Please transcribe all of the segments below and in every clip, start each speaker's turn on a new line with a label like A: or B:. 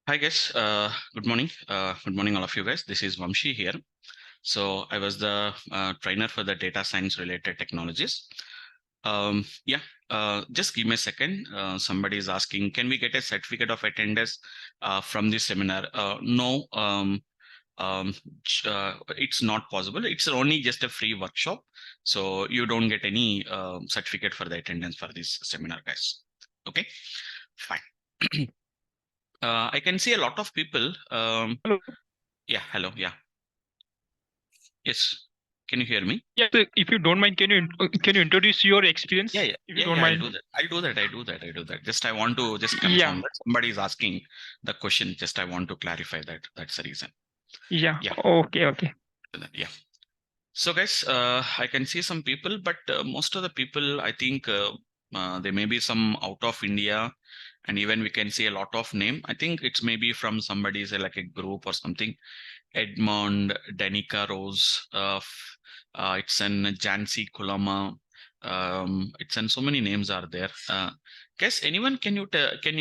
A: Hi guys, good morning. Good morning, all of you guys. This is Vamsi here. So I was the trainer for the data science related technologies. Yeah, just give me a second. Somebody is asking, can we get a certificate of attendance from this seminar? No, it's not possible. It's only just a free workshop. So you don't get any certificate for the attendance for this seminar, guys. Okay, fine. I can see a lot of people.
B: Hello.
A: Yeah, hello. Yeah. Yes. Can you hear me?
B: Yeah, so if you don't mind, can you introduce your
A: Yeah,
B: experience?
A: yeah,
B: If you
A: yeah,
B: don't
A: yeah. I'll
B: mind.
A: do that. I'll do that. I do that. I do that. Just I want to just
B: Yeah,
A: confirm that somebody is asking the question. Just I want to clarify that. That's the reason.
B: yeah.
A: Yeah.
B: Okay, okay.
A: Yeah. So guys, I can see some people, but most of the people, I think there may be some out of India, and even we can see a lot of name. I think it's maybe from somebody say like a group or something. Edmond, Danica Rose, it's an Jansi Kulama. It's and so many names are there. Guess anyone? Can you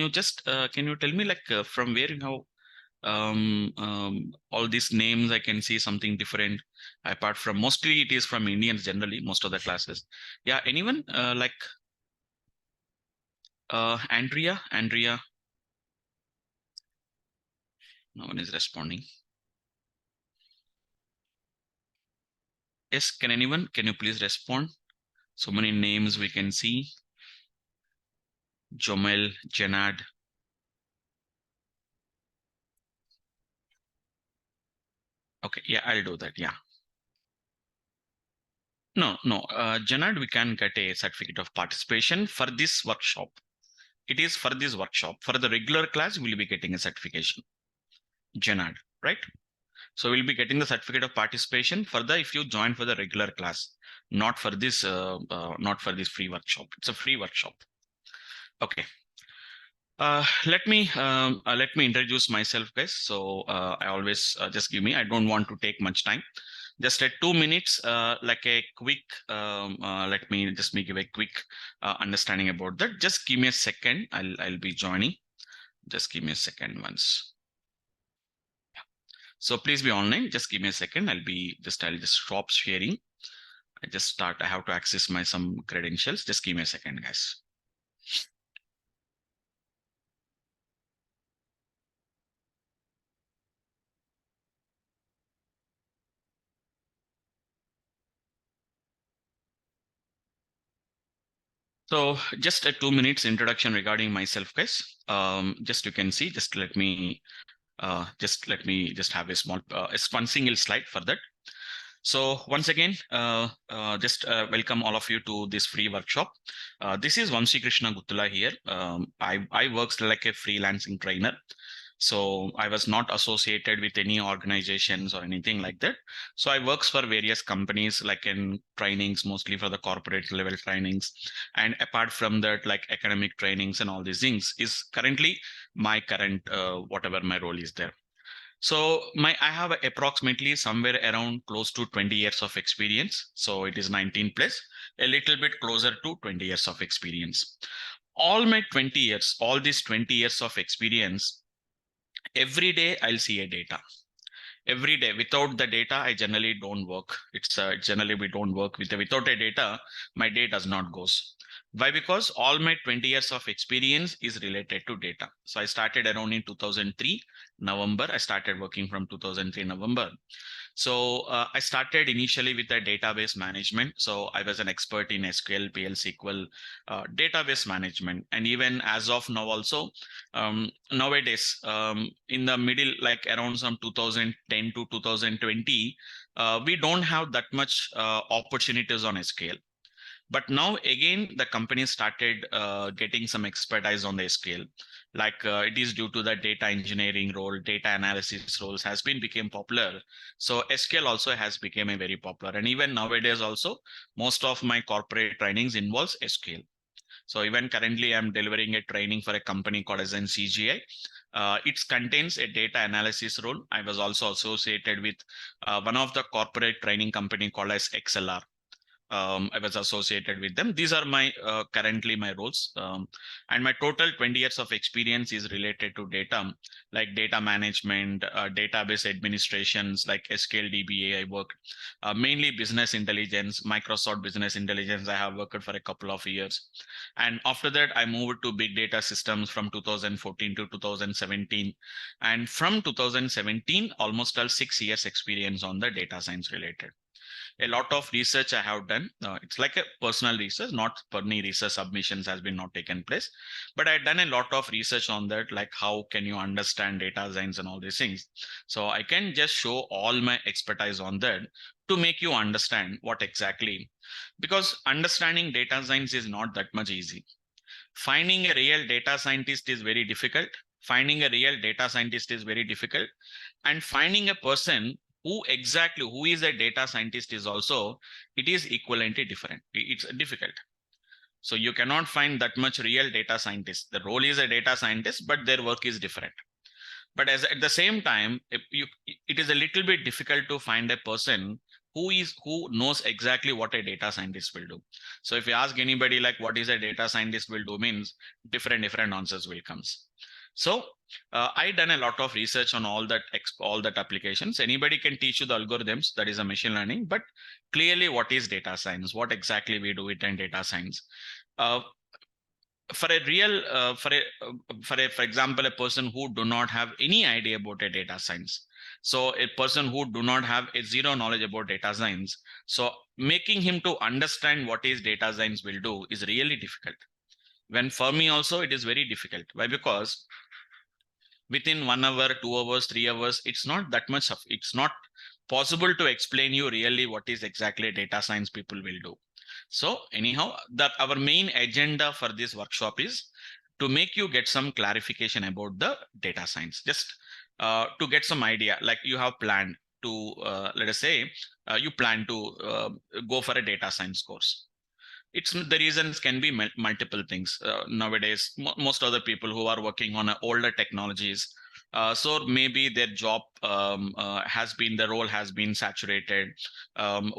A: just can you tell me like from where you have all these names? I can see something different. Apart from mostly it is from Indians generally most of the classes. Yeah, anyone like Andrea? No one is responding. Yes, can anyone? Can you please respond? So many names we can see. Jomel, Janad. Okay, yeah, I'll do that. Yeah. No, Janad, we can get a certificate of participation for this workshop. It is for this workshop. For the regular class, we'll be getting a certification. Janad, right? So we'll be getting the certificate of participation for the if you join for the regular class, not for this free workshop. It's a free workshop. Okay. Let me introduce myself, guys. So I always just give me. I don't want to take much time. Just at 2 minutes, like a quick. Let me just give a quick understanding about that. Just give me a second. I'll be joining. Just give me a second once. So please be online. Just give me a second. I'll just stop sharing. I just start. I have to access my some credentials. Just give me a second, guys. So just a 2 minutes introduction regarding myself, guys. Just you can see, just let me just have a small, one single slide for that. So once again, just welcome all of you to this free workshop. This is Vamsi Krishna here. I works like a freelancing trainer. So I was not associated with any organizations or anything like that. So I works for various companies like in trainings, mostly for the corporate level trainings. And apart from that, like academic trainings and all these things is currently my current, whatever my role is there. So I have approximately somewhere around close to 20 years of experience. So it is 19 plus, a little bit closer to 20 years of experience. All my 20 years, all these 20 years of experience, every day I'll see a data. Every day, without the data, I generally don't work. It's generally we don't work without a data. My day does not goes. Why? Because all my 20 years of experience is related to data. So I started around in 2003 November. I started working from 2003 November. So I started initially with the database management. So I was an expert in SQL, PL, SQL, database management, and even as of now also, nowadays in the middle, like around some 2010 to 2020, we don't have that much opportunities on SQL. But now again, the company started getting some expertise on the scale. Like it is due to the data engineering role, data analysis roles has been became popular. So SQL also has become a very popular. And even nowadays also, most of my corporate trainings involves SQL. So even currently I'm delivering a training for a company called as CGI. It contains a data analysis role. I was also associated with one of the corporate training company called as XLR. I was associated with them. These are my currently my roles, and my total 20 years of experience is related to data, like data management, database administrations, like SQL DBA. I worked mainly business intelligence, Microsoft Business Intelligence. I have worked for a couple of years, and after that I moved to big data systems from 2014 to 2017, and from 2017 almost all 6 years experience on the data science related. A lot of research I have done. It's like a personal research, not any research submissions has been not taken place, but I've done a lot of research on that, like how can you understand data science and all these things. So I can just show all my expertise on that to make you understand what exactly, because understanding data science is not that much easy. Finding a real data scientist is very difficult. Finding a real data scientist is very difficult. And finding a person who is a data scientist is also, it is equivalently different. It's difficult. So you cannot find that much real data scientists. The role is a data scientist, but their work is different. But at the same time, it is a little bit difficult to find a person who knows exactly what a data scientist will do. So if you ask anybody like what is a data scientist will do, means different answers will comes. So I done a lot of research on all that applications. Anybody can teach you the algorithms, that is a machine learning, but clearly what is data science, what exactly we do it in data science. For example, a person who do not have any idea about a data science. So a person who do not have a zero knowledge about data science, so making him to understand what is data science will do is really difficult. When for me also it is very difficult. Why? Because within 1 hour, 2 hours, 3 hours, it's not that much of, it's not possible to explain you really what is exactly data science people will do. So anyhow, that our main agenda for this workshop is to make you get some clarification about the data science, just to get some idea, like you have planned to, let us say, you plan to go for a data science course. It's the reasons can be multiple things. Nowadays, most of the people who are working on older technologies, so maybe their job the role has been saturated.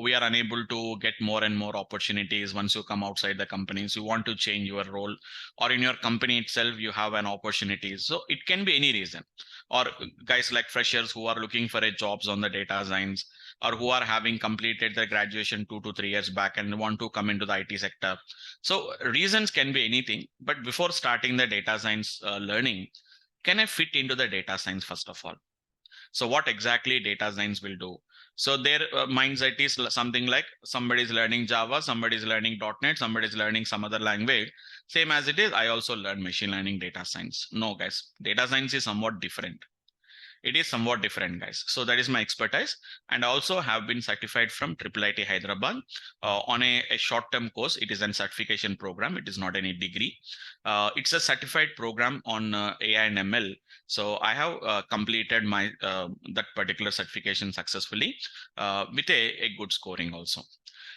A: We are unable to get more and more opportunities. Once you come outside the companies, you want to change your role, or in your company itself, you have an opportunity. So it can be any reason. Or guys like freshers who are looking for a jobs on the data science, or who are having completed their graduation 2 to 3 years back and want to come into the IT sector. So reasons can be anything, but before starting the data science learning, can I fit into the data science first of all? So what exactly data science will do? So their mindset is something like somebody is learning Java, somebody is learning .NET, somebody is learning some other language. Same as it is, I also learn machine learning data science. No guys, data science is somewhat different. It is somewhat different, guys. So that is my expertise. And I also have been certified from IIIT Hyderabad on a short-term course. It is a certification program. It is not any degree. It's a certified program on AI and ML. So I have completed my that particular certification successfully with a good scoring also.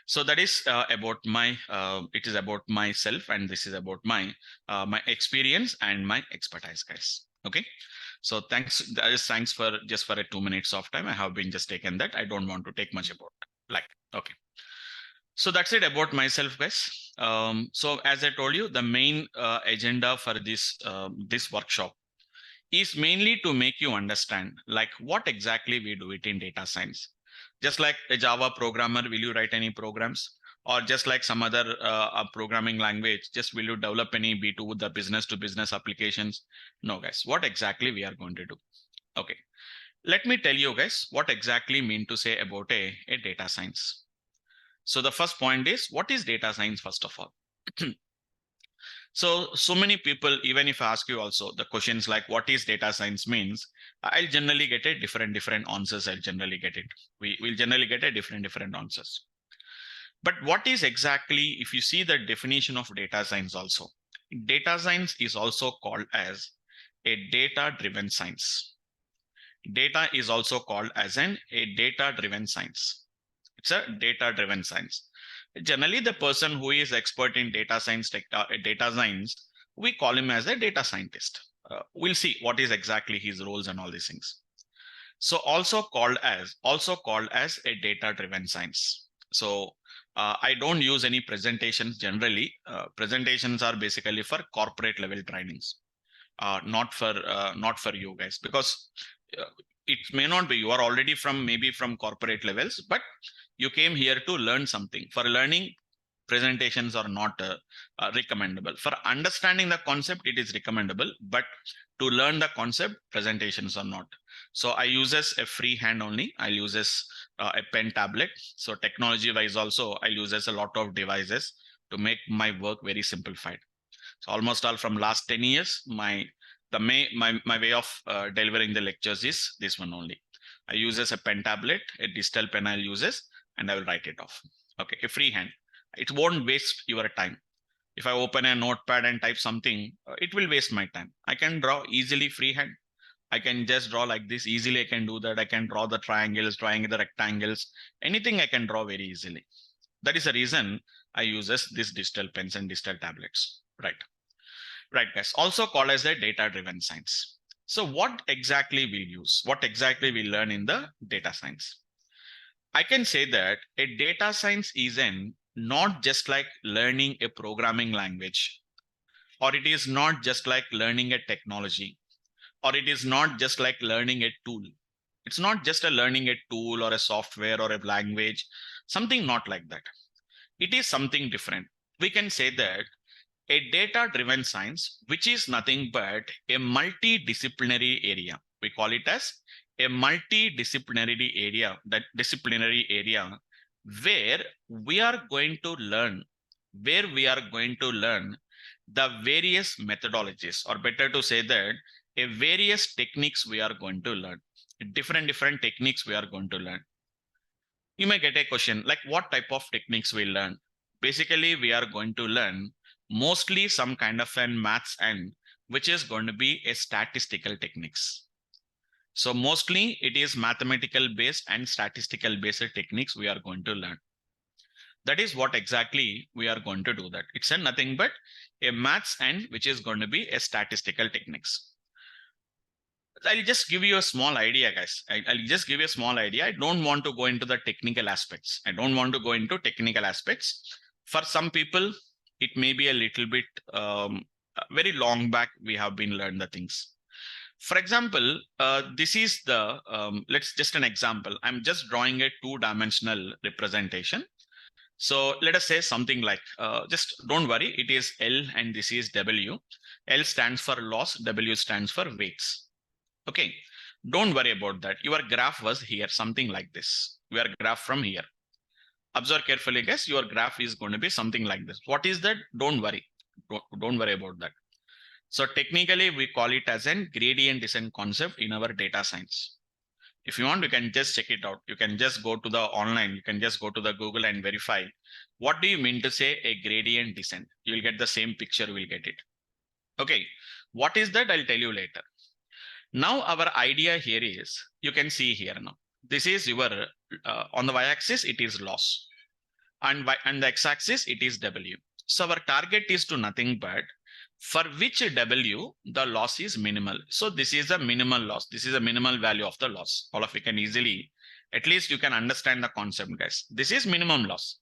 A: So that is about my, it is about myself, and this is about my experience and my expertise, guys. Okay. So thanks for just for a 2 minutes of time. I have been just taken that. I don't want to take much about like, okay. So that's it about myself, guys. So as I told you, the main agenda for this workshop is mainly to make you understand like what exactly we do it in data science. Just like a Java programmer, will you write any programs? Or just like some other programming language, just will you develop any B2 the business to business applications? No, guys, what exactly we are going to do? Okay, let me tell you guys what exactly mean to say about a data science. So the first point is, what is data science first of all? So many people, even if I ask you also the questions like what is data science means, I'll generally get a different answers. I'll generally get it. We'll generally get a different answers. But what is exactly, if you see the definition of data science also, data science is also called as a data-driven science. Data is also called as a data-driven science. It's a data-driven science. Generally, the person who is expert in data science, we call him as a data scientist. We'll see what is exactly his roles and all these things. So also called as a data-driven science. So I don't use any presentations generally. Presentations are basically for corporate level trainings, not for you guys, because it may not be, you are already from maybe from corporate levels, but you came here to learn something. For learning, presentations are not recommendable. For understanding the concept, it is recommendable, but to learn the concept, presentations are not. So I uses a freehand only. I uses a pen tablet. So technology wise also, I uses a lot of devices to make my work very simplified. So almost all from last 10 years, my way of delivering the lectures is this one only. I uses a pen tablet, a digital pen I'll uses, and I will write it off. Okay, a freehand. It won't waste your time. If I open a notepad and type something, it will waste my time. I can draw easily freehand. I can just draw like this easily. I can do that. I can draw the triangles, drawing the rectangles, anything I can draw very easily. That is the reason I uses this digital pens and digital tablets. Right. Right, guys. Also called as the data-driven science. So what exactly we use? What exactly we learn in the data science? I can say that a data science isn't not just like learning a programming language, or it is not just like learning a technology, or it is not just like learning a tool. It's not just a learning a tool or a software or a language, something not like that. It is something different. We can say that a data-driven science, which is nothing but a multidisciplinary area. We call it as a multidisciplinary area, that disciplinary area where we are going to learn, the various methodologies, or better to say that a various techniques we are going to learn, different techniques we are going to learn. You may get a question like, what type of techniques we learn? Basically, we are going to learn mostly some kind of an maths and which is going to be a statistical techniques. So mostly it is mathematical based and statistical based techniques we are going to learn. That is what exactly we are going to do that. It's a nothing but a maths and which is going to be a statistical techniques. I'll just give you a small idea, guys. I'll just give you a small idea. I don't want to go into the technical aspects. For some people, it may be a little bit very long back we have been learned the things. For example, this is the let's just an example. I'm just drawing a two-dimensional representation. So let us say something like, just don't worry, it is L and this is W. L stands for loss, W stands for weights. Okay, don't worry about that. Your graph was here, something like this. Your graph from here. Observe carefully, guys. Your graph is going to be something like this. What is that? Don't worry. Don't worry about that. So technically, we call it as a gradient descent concept in our data science. If you want, you can just check it out. You can just go to the online. You can just go to the Google and verify. What do you mean to say a gradient descent? You will get the same picture. We'll get it. Okay. What is that? I'll tell you later. Now our idea here is, you can see here now. This is your, on the y-axis, it is loss. And the x-axis, it is W. So our target is to nothing but for which W, the loss is minimal. So this is a minimal loss. This is a minimal value of the loss. All of you can easily, at least you can understand the concept, guys. This is minimum loss.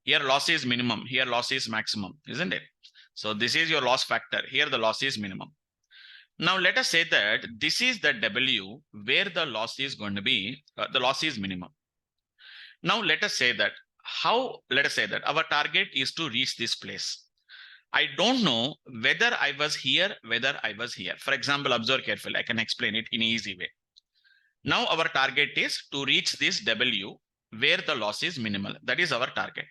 A: Here loss is minimum. Here loss is maximum, isn't it? So this is your loss factor. Here the loss is minimum. Now let us say that this is the W where the loss is going to be, the loss is minimum. Now let us say that our target is to reach this place. I don't know whether I was here. For example, observe carefully. I can explain it in an easy way. Now our target is to reach this W where the loss is minimal. That is our target.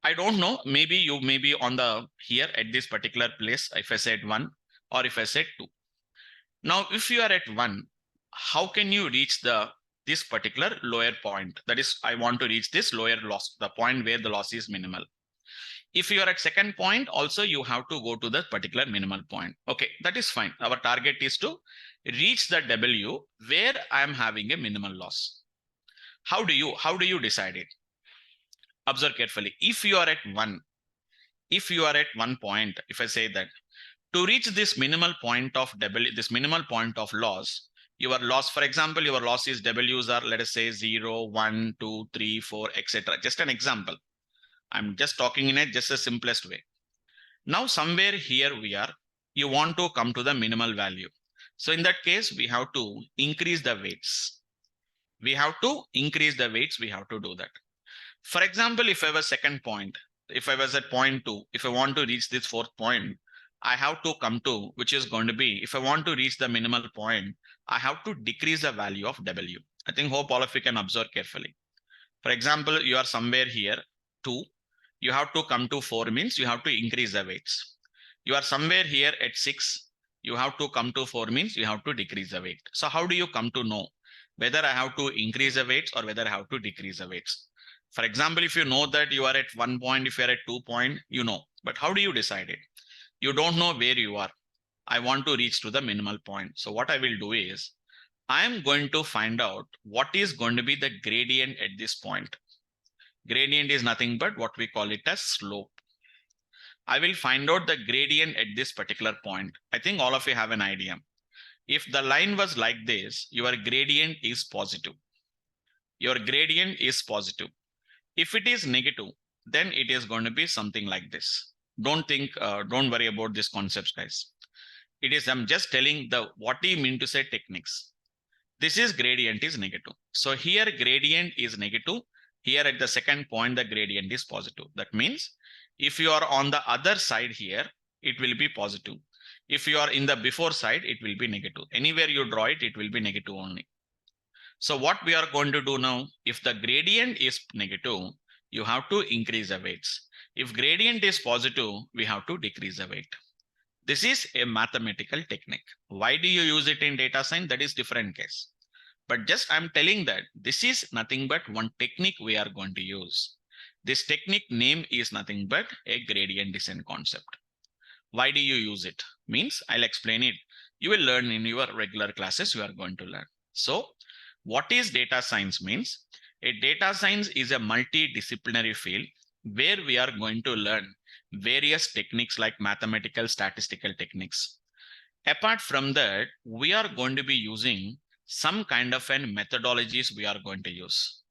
A: I don't know. Maybe you may be on the here at this particular place. If I said 1 or if I said 2. Now, if you are at 1, how can you reach this particular lower point? That is, I want to reach this lower loss, the point where the loss is minimal. If you are at second point, also you have to go to the particular minimal point. Okay, that is fine. Our target is to reach the W where I am having a minimal loss. How do you decide it? Observe carefully. If you are at 1 point, if I say that to reach this minimal point of W, this minimal point of loss, your loss, for example, your losses W's are, let us say 0, 1, 2, 3, 4, etc. Just an example. I'm just talking in just the simplest way. Now somewhere here you want to come to the minimal value. So in that case, we have to increase the weights. We have to increase the weights. We have to do that. For example, if I was second point, if I was at point 2, if I want to reach this fourth point, I have to come to, which is going to be, if I want to reach the minimal point, I have to decrease the value of W. I think hope all of you can observe carefully. For example, you are somewhere here, 2, you have to come to 4 means you have to increase the weights. You are somewhere here at 6, you have to come to 4 means you have to decrease the weight. So how do you come to know whether I have to increase the weights or whether I have to decrease the weights? For example, if you know that you are at 1 point, if you are at 2 point, you know, but how do you decide it? You don't know where you are. I want to reach to the minimal point. So what I will do is, I am going to find out what is going to be the gradient at this point. Gradient is nothing but what we call it as slope. I will find out the gradient at this particular point. I think all of you have an idea. If the line was like this, your gradient is positive. Your gradient is positive. If it is negative, then it is going to be something like this. Don't worry about these concepts, guys. I'm just telling what do you mean to say techniques. This is gradient is negative. So here gradient is negative. Here at the second point, the gradient is positive. That means if you are on the other side here, it will be positive. If you are in the before side, it will be negative. Anywhere you draw it, it will be negative only. So what we are going to do now, if the gradient is negative, you have to increase the weights. If gradient is positive, we have to decrease the weight. This is a mathematical technique. Why do you use it in data science? That is different case. But just I'm telling that this is nothing but one technique we are going to use. This technique name is nothing but a gradient descent concept. Why do you use it? Means I'll explain it. You will learn in your regular classes, you are going to learn. So what is data science means? A data science is a multidisciplinary field where we are going to learn various techniques like mathematical, statistical techniques. Apart from that, we are going to be using some kind of an methodologies we are going to use.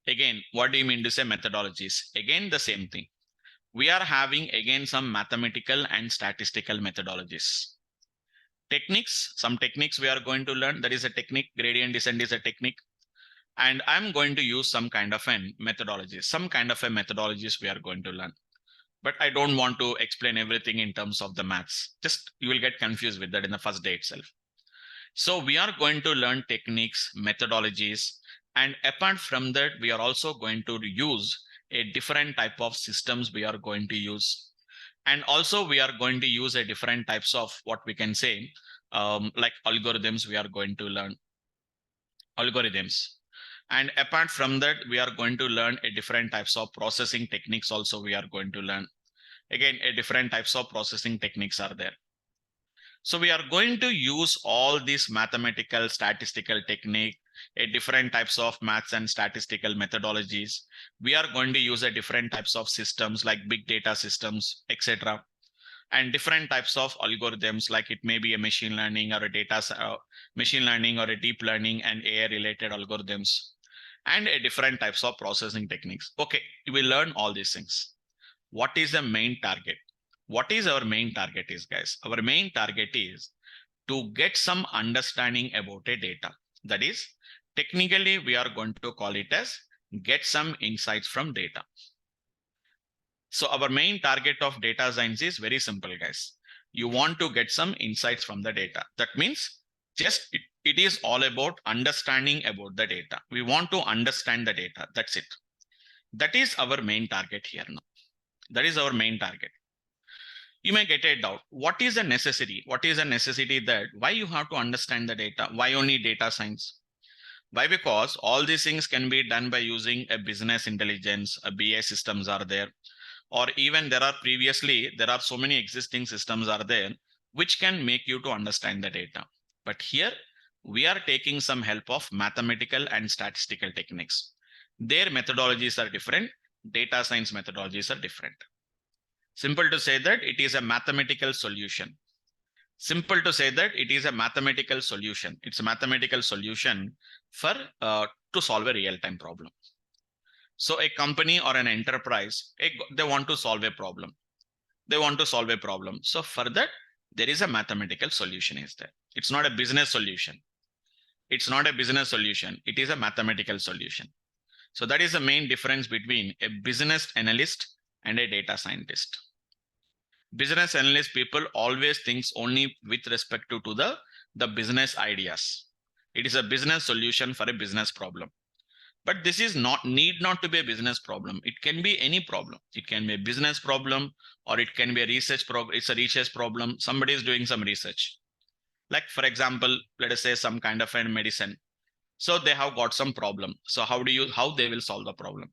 A: Again, what do you mean to say methodologies? Again, the same thing. We are having again some mathematical and statistical methodologies. Techniques, some techniques we are going to learn. That is a technique. Gradient descent is a technique. And I'm going to use some kind of an methodology, some kind of a methodologies we are going to learn. But I don't want to explain everything in terms of the maths. Just you will get confused with that in the first day itself. So we are going to learn techniques, methodologies, and apart from that, we are also going to use a different type of systems we are going to use. And also we are going to use a different types of what we can say, like algorithms we are going to learn. Algorithms. And apart from that, we are going to learn a different types of processing techniques also we are going to learn. Again, a different types of processing techniques are there. So we are going to use all these mathematical, statistical technique, a different types of maths and statistical methodologies. We are going to use a different types of systems like big data systems, etc. And different types of algorithms, like it may be a machine learning or a machine learning or a deep learning and AI related algorithms, and a different types of processing techniques. Okay, you will learn all these things. What is the main target? What is our main target is, guys? Our main target is to get some understanding about a data. That is, technically, we are going to call it as get some insights from data. So our main target of data science is very simple, guys. You want to get some insights from the data. That means just it is all about understanding about the data. We want to understand the data. That's it. That is our main target here now. That is our main target. You may get a doubt. What is the necessity? What is the necessity that why you have to understand the data? Why only data science? Why? Because all these things can be done by using a business intelligence, a BI systems are there, or even there are so many existing systems are there, which can make you to understand the data. But here we are taking some help of mathematical and statistical techniques. Their methodologies are different. Data science methodologies are different. Simple to say that it is a mathematical solution. Simple to say that it is a mathematical solution. It's a mathematical solution for to solve a real-time problem. So a company or an enterprise, they want to solve a problem. They want to solve a problem. So for that, there is a mathematical solution is there. It's not a business solution. It's not a business solution. It is a mathematical solution. So that is the main difference between a business analyst and a data scientist. Business analyst people always thinks only with respect to the business ideas. It is a business solution for a business problem. But this is need not to be a business problem. It can be any problem. It can be a business problem, or it can be a research problem. It's a research problem. Somebody is doing some research. Like for example, let us say some kind of a medicine. So they have got some problem. So how they will solve the problem?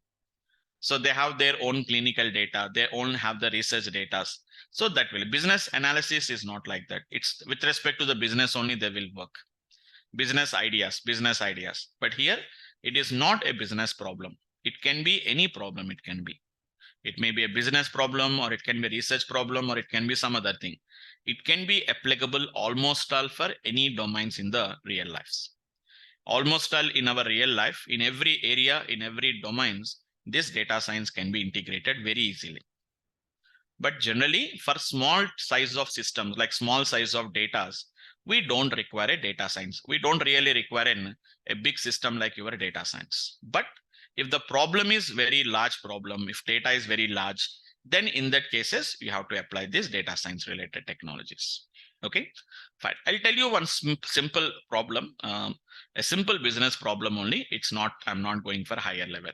A: So they have their own clinical data. They own have the research data. So that will business analysis is not like that. It's with respect to the business only they will work. Business ideas. But here, it is not a business problem. It can be any problem. It can be. It may be a business problem, or it can be a research problem, or it can be some other thing. It can be applicable almost all for any domains in the real lives. Almost all in our real life, in every area, in every domains, this data science can be integrated very easily. But generally, for small size of systems, like small size of data, we don't require a data science. We don't really require a big system like your data science. But if the problem is very large problem, if data is very large, then in that cases, you have to apply this data science related technologies. Okay, fine. I'll tell you one simple problem, a simple business problem only. I'm not going for higher level.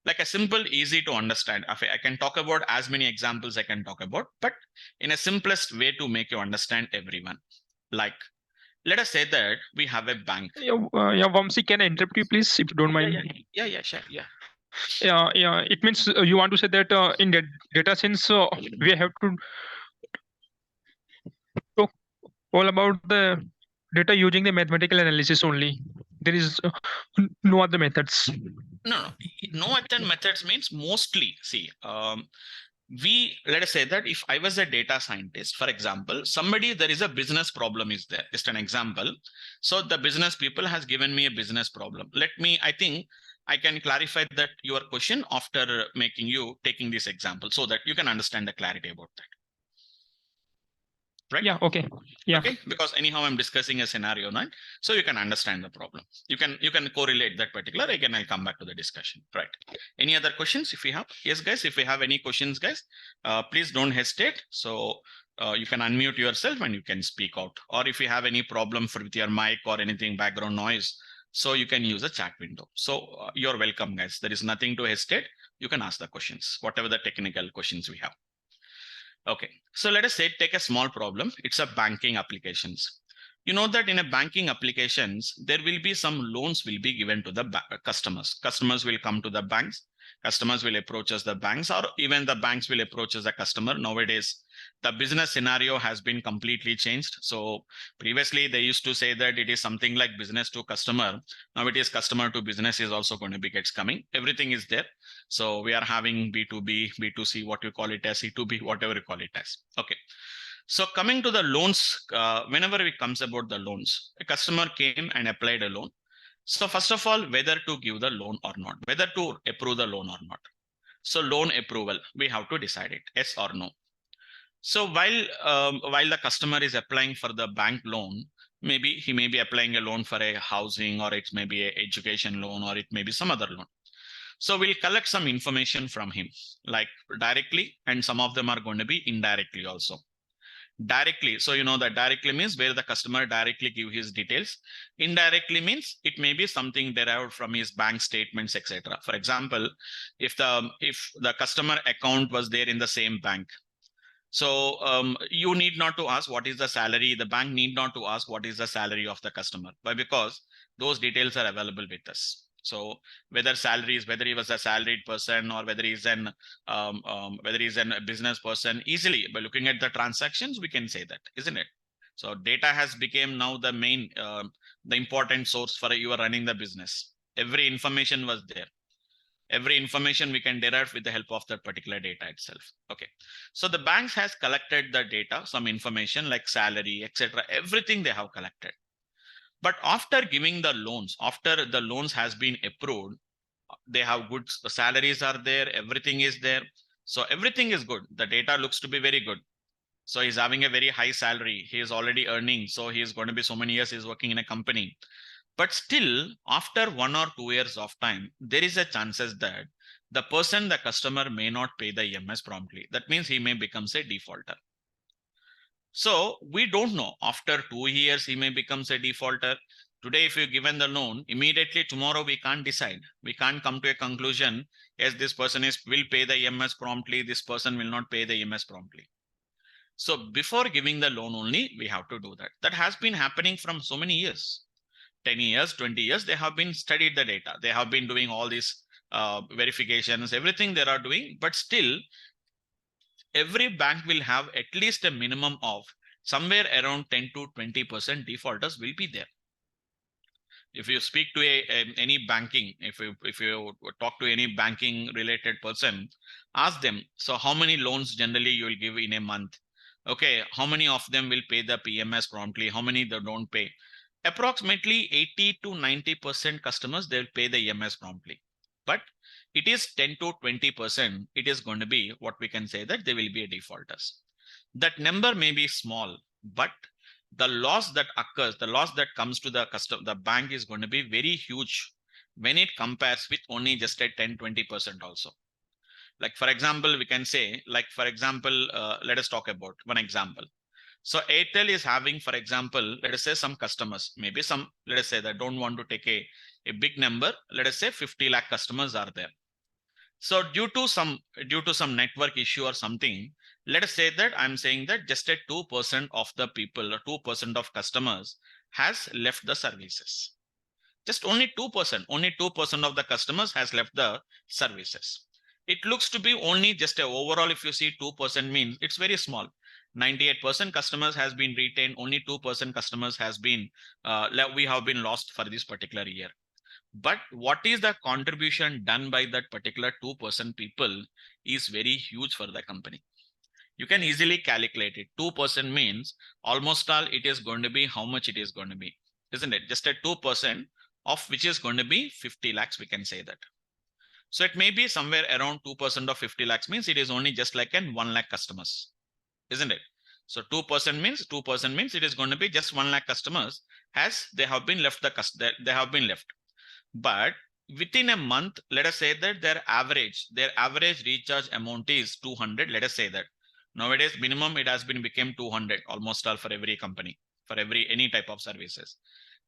A: Like a simple, easy to understand. I can talk about as many examples I can talk about, but in a simplest way to make you understand everyone. Like, let us say that we have a bank.
B: Vamsi, can I interrupt you, please, if you don't mind?
A: Yeah, sure. Yeah.
B: Yeah. It means you want to say that in the data science, we have to talk all about the data using the mathematical analysis only. There is no other methods.
A: No other methods means mostly. See, let us say that if I was a data scientist, for example, there is a business problem is there, just an example. So the business people has given me a business problem. I think I can clarify that your question after taking this example so that you can understand the clarity about that. Right?
B: Yeah, okay. Yeah.
A: Okay, because anyhow I'm discussing a scenario, right? So you can understand the problem. You can correlate that particular. Again, I'll come back to the discussion. Right. Any other questions if you have? Yes, guys, if you have any questions, guys, please don't hesitate. So you can unmute yourself and you can speak out. Or if you have any problem with your mic or anything, background noise, so you can use a chat window. So you're welcome, guys. There is nothing to hesitate. You can ask the questions, whatever the technical questions we have. Okay, so let us say take a small problem. It's a banking applications. You know that in a banking applications, there will be some loans will be given to the customers. Customers will come to the banks. Customers will approach us the banks, or even the banks will approach us the customer. Nowadays, the business scenario has been completely changed. So previously they used to say that it is something like business to customer. Now it is customer to business is also going to be coming. Everything is there. So we are having B2B, B2C, what you call it as C2B, whatever you call it as. Okay. So coming to the loans, whenever it comes about the loans, a customer came and applied a loan. So first of all, whether to give the loan or not, whether to approve the loan or not. So loan approval, we have to decide it, yes or no. So while the customer is applying for the bank loan, maybe he may be applying a loan for a housing, or it may be an education loan, or it may be some other loan. So we'll collect some information from him, like directly, and some of them are going to be indirectly also. Directly, so you know that directly means where the customer directly give his details. Indirectly means it may be something derived from his bank statements, etc. For example, if the customer account was there in the same bank, so you need not to ask what is the salary. The bank need not to ask what is the salary of the customer, but because those details are available with us. So whether he was a salaried person, or whether he's a business person, easily by looking at the transactions, we can say that, isn't it? So data has become now the main, the important source for you are running the business. Every information was there. Every information we can derive with the help of that particular data itself. Okay. So the banks has collected the data, some information like salary, etc. Everything they have collected. But after giving the loans, after the loans has been approved, They have good salaries are there. Everything is there. So everything is good. The data looks to be very good. So he's having a very high salary. He is already earning. So he is going to be so many years he's working in a company. But still, after 1 or 2 years of time, there is a chances that the customer may not pay the EMS promptly. That means he may becomes a defaulter. So we don't know. After 2 years, he may becomes a defaulter. Today, if you given the loan, immediately tomorrow we can't decide. We can't come to a conclusion. Yes, this person will pay the EMS promptly. This person will not pay the EMS promptly. So before giving the loan only, we have to do that. That has been happening from so many years. 10 years, 20 years, they have been studied the data. They have been doing all these verifications, everything they are doing, but still every bank will have at least a minimum of somewhere around 10 to 20% defaulters will be there. If you speak to any banking, if you talk to any banking related person, ask them, so how many loans generally you will give in a month? Okay, how many of them will pay the PMS promptly? How many they don't pay? Approximately 80 to 90% customers, they'll pay the EMS promptly. But it is 10 to 20%, it is going to be what we can say that they will be a defaulters. That number may be small, but the loss that occurs, the loss that comes to the customer, the bank is going to be very huge when it compares with only just a 10-20% also. Like for example, we can say, like for example, let us talk about one example. So Airtel is having, for example, let us say some customers, maybe some, let us say that don't want to take a big number, let us say 50 lakh customers are there. So due to some network issue or something, let us say that I'm saying that just a 2% of the people or 2% of customers has left the services. Just only 2% of the customers has left the services. It looks to be only just a overall, if you see 2% means it's very small. 98% customers has been retained, only 2% customers has been, we have been lost for this particular year. But what is the contribution done by that particular 2% people is very huge for the company. You can easily calculate it. 2% means almost all it is going to be how much it is going to be, isn't it? Just a 2% of which is going to be 50 lakhs, we can say that. So it may be somewhere around 2% of 50 lakhs means it is only just like an 1 lakh customers, isn't it? So 2% means it is going to be just 1 lakh customers as they have been left they have been left. But within a month, let us say that their average recharge amount is 200. Let us say that nowadays minimum it has been become 200 almost all for every company, for any type of services.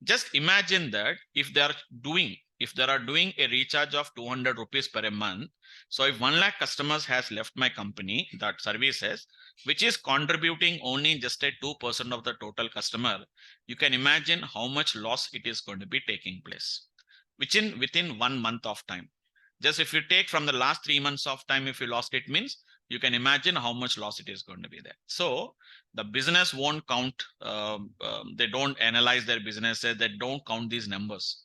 A: Just imagine that if they are doing a recharge of 200 rupees per month. So if 1 lakh customers has left my company, that services, which is contributing only just a 2% of the total customer, you can imagine how much loss it is going to be taking place within 1 month of time. Just if you take from the last 3 months of time, if you lost it means you can imagine how much loss it is going to be there. So the business won't count. They don't analyze their businesses. They don't count these numbers.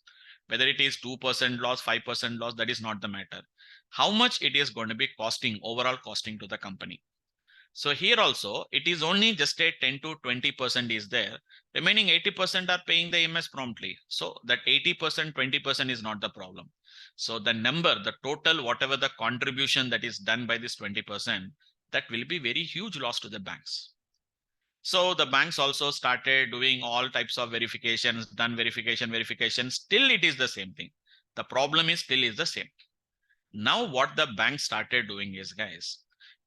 A: Whether it is 2% loss, 5% loss, that is not the matter. How much it is going to be costing, overall costing to the company. So here also, it is only just a 10 to 20% is there. Remaining 80% are paying the EMS promptly. So that 80%, 20% is not the problem. So the number, the total, whatever the contribution that is done by this 20%, that will be very huge loss to the banks. So the banks also started doing all types of verifications, done verification, still it is the same thing. The problem is still is the same. Now what the bank started doing is, guys,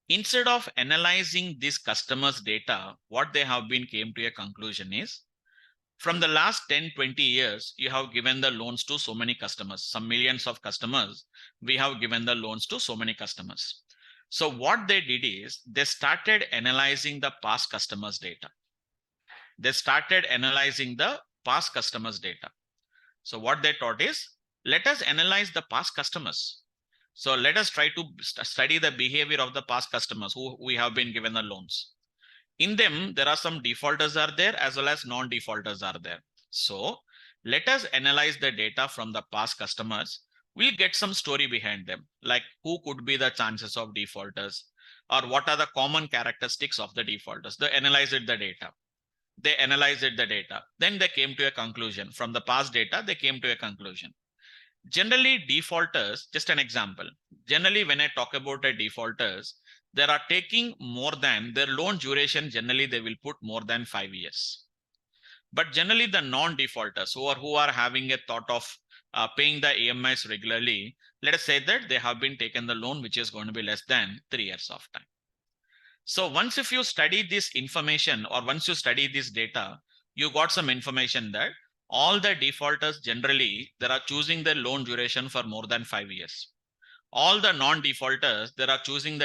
A: instead of analyzing this customer's data, what they have been came to a conclusion is, from the last 10-20 years, you have given the loans to so many customers, some millions of customers, we have given the loans to so many customers. So what they did is they started analyzing the past customers' data. They started analyzing the past customers' data. So what they thought is, let us analyze the past customers. So let us try to study the behavior of the past customers who we have been given the loans. In them, there are some defaulters are there as well as non-defaulters are there. So let us analyze the data from the past customers. We'll get some story behind them, like who could be the chances of defaulters, or what are the common characteristics of the defaulters. They analyzed the data. Then they came to a conclusion. From the past data, they came to a conclusion. Generally, defaulters, just an example. Generally, when I talk about a defaulters, they are taking more than their loan duration. Generally, they will put more than 5 years. But generally, the non-defaulters who are having a thought of paying the EMIs regularly, let us say that they have been taken the loan, which is going to be less than 3 years of time. So once if you study this information or once you study this data, you got some information that all the defaulters generally, they are choosing their loan duration for more than 5 years. All the non-defaulters, they are choosing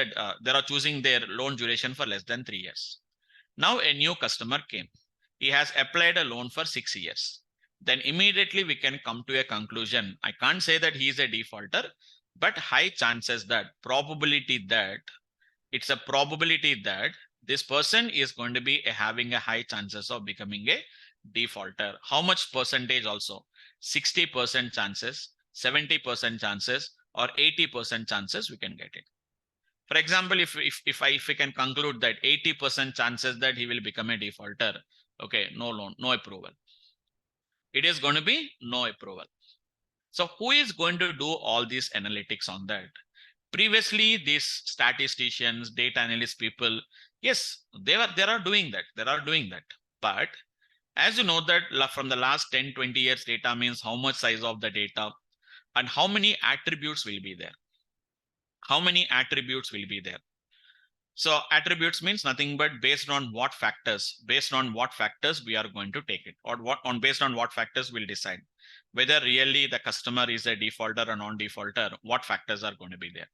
A: their loan duration for less than 3 years. Now a new customer came. He has applied a loan for 6 years. Then immediately we can come to a conclusion. I can't say that he is a defaulter, but high chances that it's a probability that this person is going to be having a high chances of becoming a defaulter. How much percentage also? 60% chances, 70% chances, or 80% chances we can get it. For example, if we can conclude that 80% chances that he will become a defaulter, okay, no loan, no approval. It is going to be no approval. So who is going to do all these analytics on that? Previously, these statisticians, data analyst people, yes, they are doing that. But as you know that from the last 10, 20 years, data means how much size of the data and how many attributes will be there. How many attributes will be there? So attributes means nothing but based on what factors we are going to take it, or based on what factors we'll decide whether really the customer is a defaulter or non-defaulter, what factors are going to be there.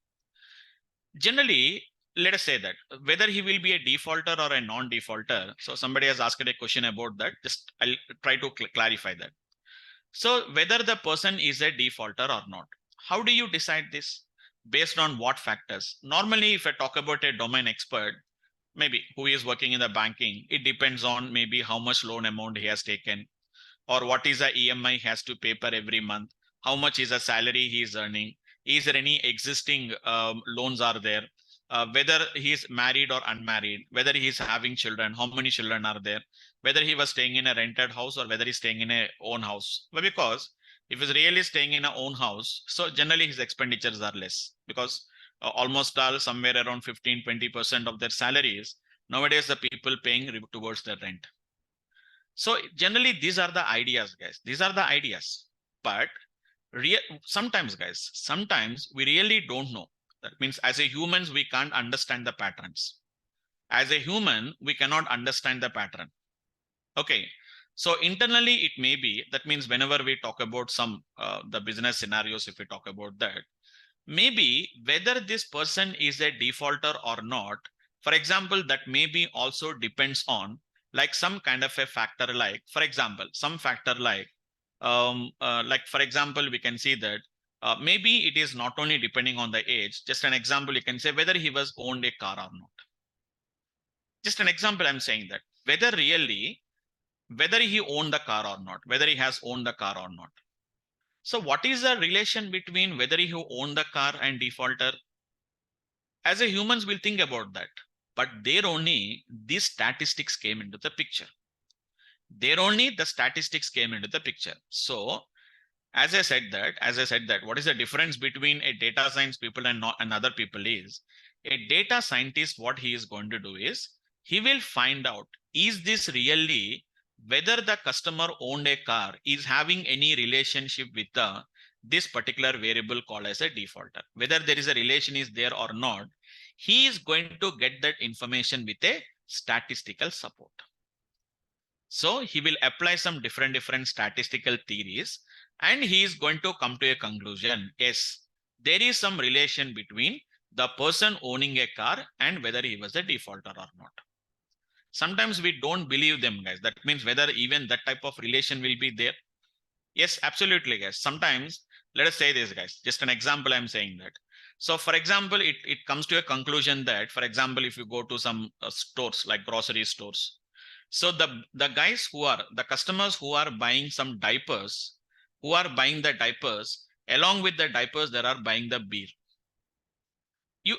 A: Generally, let us say that whether he will be a defaulter or a non-defaulter. So somebody has asked a question about that. Just I'll try to clarify that. So whether the person is a defaulter or not, how do you decide this? Based on what factors? Normally, if I talk about a domain expert, maybe who is working in the banking, it depends on maybe how much loan amount he has taken, or what is the EMI he has to pay per every month, how much is the salary he is earning, is there any existing loans are there, whether he is married or unmarried, whether he is having children, how many children are there, whether he was staying in a rented house or whether he's staying in a own house. But because if he's really staying in a own house, so generally his expenditures are less, because almost all somewhere around 15-20% of their salaries nowadays the people paying towards their rent. So generally these are the ideas, guys. These are the ideas. But sometimes, guys, sometimes we really don't know. That means as a humans, we can't understand the patterns. As a human, we cannot understand the pattern. Okay. So internally, it may be, that means whenever we talk about some the business scenarios, if we talk about that, maybe whether this person is a defaulter or not, for example, that maybe also depends on like some kind of a factor, like, for example, some factor like for example, we can see that maybe it is not only depending on the age. Just an example, you can say whether he was owned a car or not. Just an example, I'm saying that whether he owned the car or not, whether he has owned the car or not. So what is the relation between whether he owned the car and defaulter? As a humans, we'll think about that. But there only these statistics came into the picture. There only the statistics came into the picture. So as I said that, what is the difference between a data science people and other people is, a data scientist, what he is going to do is, he will find out, is this really whether the customer owned a car is having any relationship with this particular variable called as a defaulter. Whether there is a relation is there or not, he is going to get that information with a statistical support. So he will apply some different statistical theories, and he is going to come to a conclusion. Yes, there is some relation between the person owning a car and whether he was a defaulter or not. Sometimes we don't believe them, guys. That means whether even that type of relation will be there. Yes, absolutely, guys. Sometimes, let us say this, guys. Just an example, I'm saying that. So for example, it comes to a conclusion that, for example, if you go to some stores like grocery stores, so the guys who are the customers who are buying some diapers, who are buying the diapers, along with the diapers, they are buying the beer.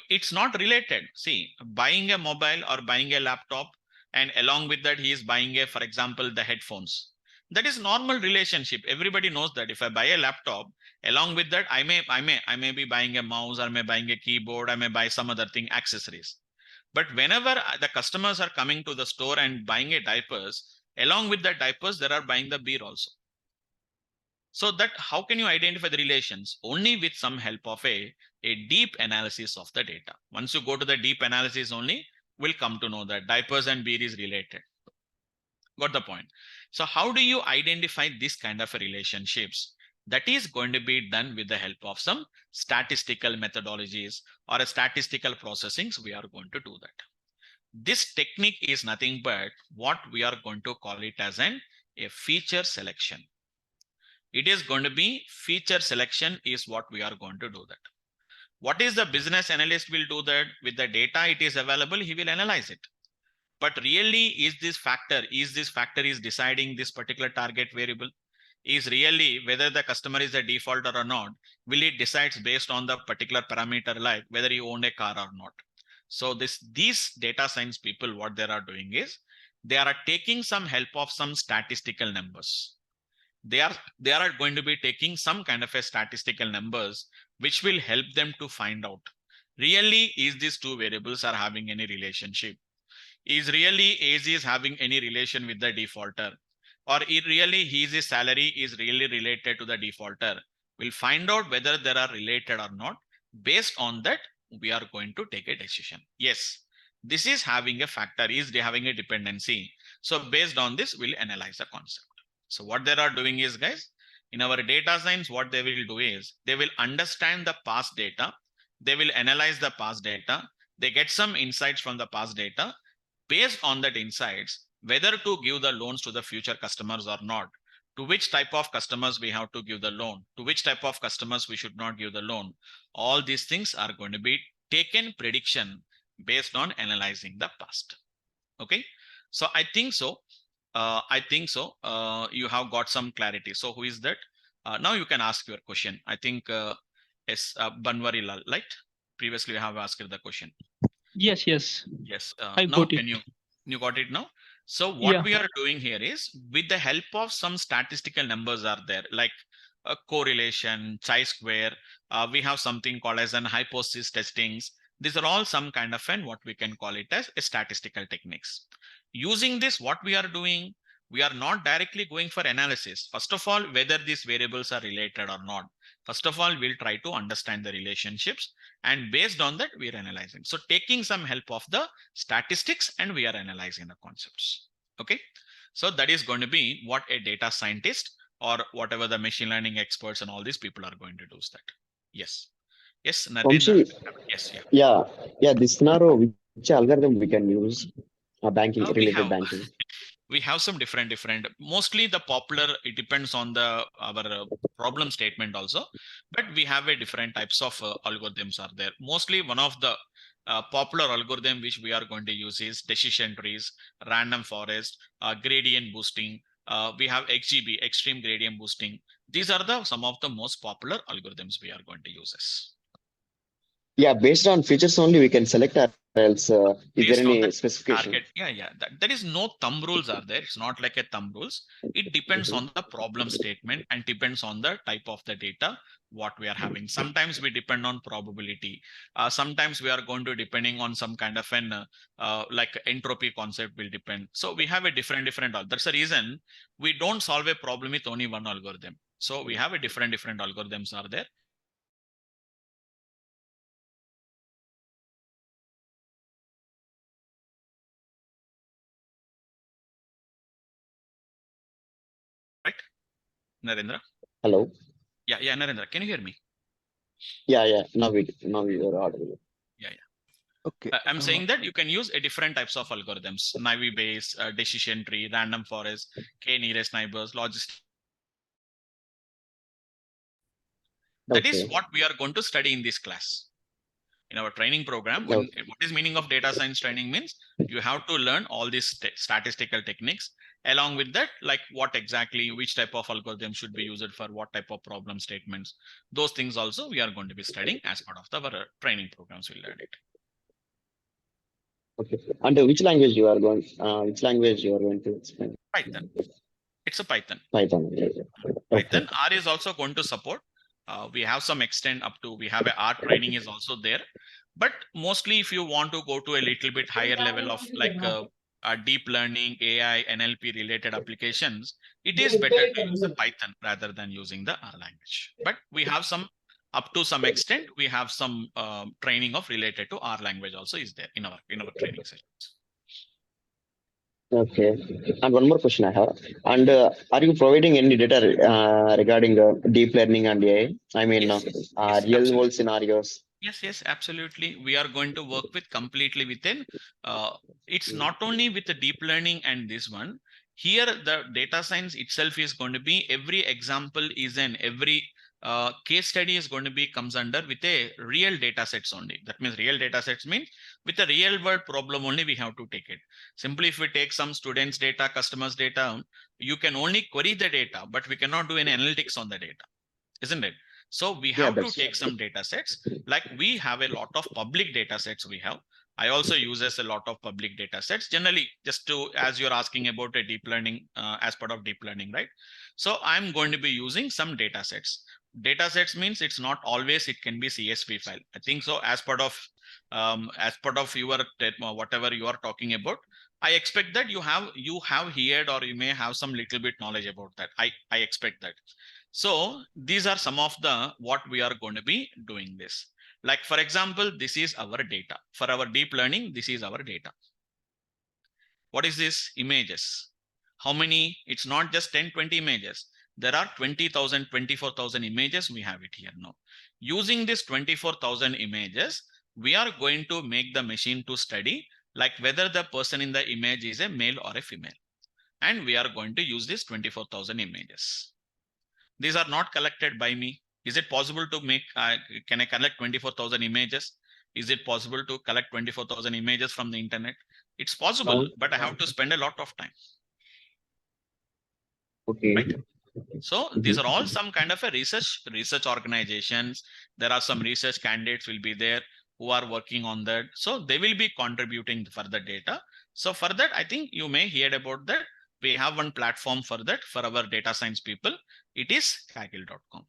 A: It's not related. See, buying a mobile or buying a laptop, and along with that, he is buying for example, the headphones. That is normal relationship. Everybody knows that if I buy a laptop, along with that, I may be buying a mouse, or I may buying a keyboard, I may buy some other thing, accessories. But whenever the customers are coming to the store and buying a diapers, along with the diapers, they are buying the beer also. So that how can you identify the relations? Only with some help of a deep analysis of the data. Once you go to the deep analysis only, we'll come to know that diapers and beer is related. Got the point? So how do you identify this kind of relationships? That is going to be done with the help of some statistical methodologies or a statistical processings. We are going to do that. This technique is nothing but what we are going to call it as a feature selection. It is going to be feature selection is what we are going to do that. What is the business analyst will do that? With the data it is available, he will analyze it. But really, is this factor is deciding this particular target variable? Is really whether the customer is a defaulter or not? Will it decides based on the particular parameter, like whether you own a car or not? So these data science people, what they are doing is they are taking some help of some statistical numbers. They are going to be taking some kind of a statistical numbers which will help them to find out really is these two variables are having any relationship. Is really age is having any relation with the defaulter, or really his salary is really related to the defaulter. We'll find out whether they are related or not. Based on that, we are going to take a decision. Yes, this is having a factor, is having a dependency. So based on this, we'll analyze the concept. So what they are doing is, guys, in our data science, what they will do is they will understand the past data. They will analyze the past data. They get some insights from the past data. Based on that insights, whether to give the loans to the future customers or not, to which type of customers we have to give the loan, to which type of customers we should not give the loan. All these things are going to be taken prediction based on analyzing the past. Okay, so I think so. You have got some clarity. So who is that? Now you can ask your question. I think yes, Banwari Lal, right? Previously you have asked the question.
B: Yes, yes.
A: Yes.
B: I
A: Now
B: got it.
A: can you got it now? So what
B: Yeah.
A: we are doing here is with the help of some statistical numbers are there, like a correlation, chi-square. We have something called as an hypothesis testings. These are all some kind of what we can call it as a statistical techniques. Using this, what we are doing, we are not directly going for analysis. First of all, whether these variables are related or not. First of all, we'll try to understand the relationships, and based on that, we are analyzing. So taking some help of the statistics and we are analyzing the concepts. Okay. So that is going to be what a data scientist or whatever the machine learning experts and all these people are going to do that. Yes. Yes, Narendra. Yes, yeah.
C: Yeah. This scenario, which algorithm we can use? Banking related banking.
A: We have some different mostly the popular, it depends on the our problem statement also, but we have a different types of algorithms are there. Mostly one of the popular algorithm which we are going to use is decision trees, random forest, gradient boosting. We have XGB, extreme gradient boosting. These are the some of the most popular algorithms we are going to use this.
C: Yeah, based on features only we can select, or else is there any specification?
A: Target, yeah. There is no thumb rules are there. It's not like a thumb rules. It depends on the problem statement and depends on the type of the data what we are having. Sometimes we depend on probability. Sometimes we are going to depending on some kind of an like entropy concept will depend. So we have a different. That's the reason we don't solve a problem with only one algorithm. So we have a different algorithms are there. Right, Narendra?
C: Hello?
A: Yeah, Narendra, can you hear me?
C: Yeah. Now we are audible.
A: Yeah.
B: Okay.
A: I'm saying that you can use a different types of algorithms, naive Bayes, decision tree, random forest, k nearest neighbors, logistic. That is what we are going to study in this class. In our training program, what is meaning of data science training means you have to learn all these statistical techniques. Along with that, like what exactly, which type of algorithm should be used for what type of problem statements. Those things also we are going to be studying as part of our training programs. We'll learn it.
C: Okay. And which language you are going to explain?
A: Python. It's a Python.
C: Python. Okay.
A: Python. R is also going to support. We have some extent up to, we have a R training is also there. But mostly if you want to go to a little bit higher level of like deep learning, AI, NLP related applications, it is better to use the Python rather than using the R language. But we have some, up to some extent, we have some training of related to R language also is there in our training sessions.
C: Okay. And one more question I have. And are you providing any data regarding deep learning and AI? I mean,
A: Yes,
C: real
A: absolutely.
C: world scenarios.
A: Yes, absolutely. We are going to work with completely within. It's not only with the deep learning and this one. Here, the data science itself is going to be, every example is every case study is going to be comes under with a real data sets only. That means real data sets means with a real world problem only we have to take it. Simply if we take some students data, customers data, you can only query the data, but we cannot do any analytics on the data, isn't it? So we have to take some data sets, like we have a lot of public data sets we have. I also uses a lot of public data sets generally, just to, as you're asking about a deep learning as part of deep learning, right? So I'm going to be using some data sets. Data sets means it's not always, it can be CSV file. I think so as part of your whatever you are talking about, I expect that you have heard or you may have some little bit knowledge about that. I expect that. So these are some of the what we are going to be doing this. Like for example, this is our data. For our deep learning, this is our data. What is this? Images. How many? It's not just 10, 20 images. There are 20,000, 24,000 images. We have it here now. Using this 24,000 images, we are going to make the machine to study like whether the person in the image is a male or a female. And we are going to use this 24,000 images. These are not collected by me. Is it possible to make, can I collect 24,000 images? Is it possible to collect 24,000 images from the internet? It's possible, but I have to spend a lot of time.
C: Okay.
A: Right? So these are all some kind of a research organizations. There are some research candidates will be there who are working on that. So they will be contributing for the data. So for that, I think you may hear about that. We have one platform for that for our data science people. It is kaggle.com.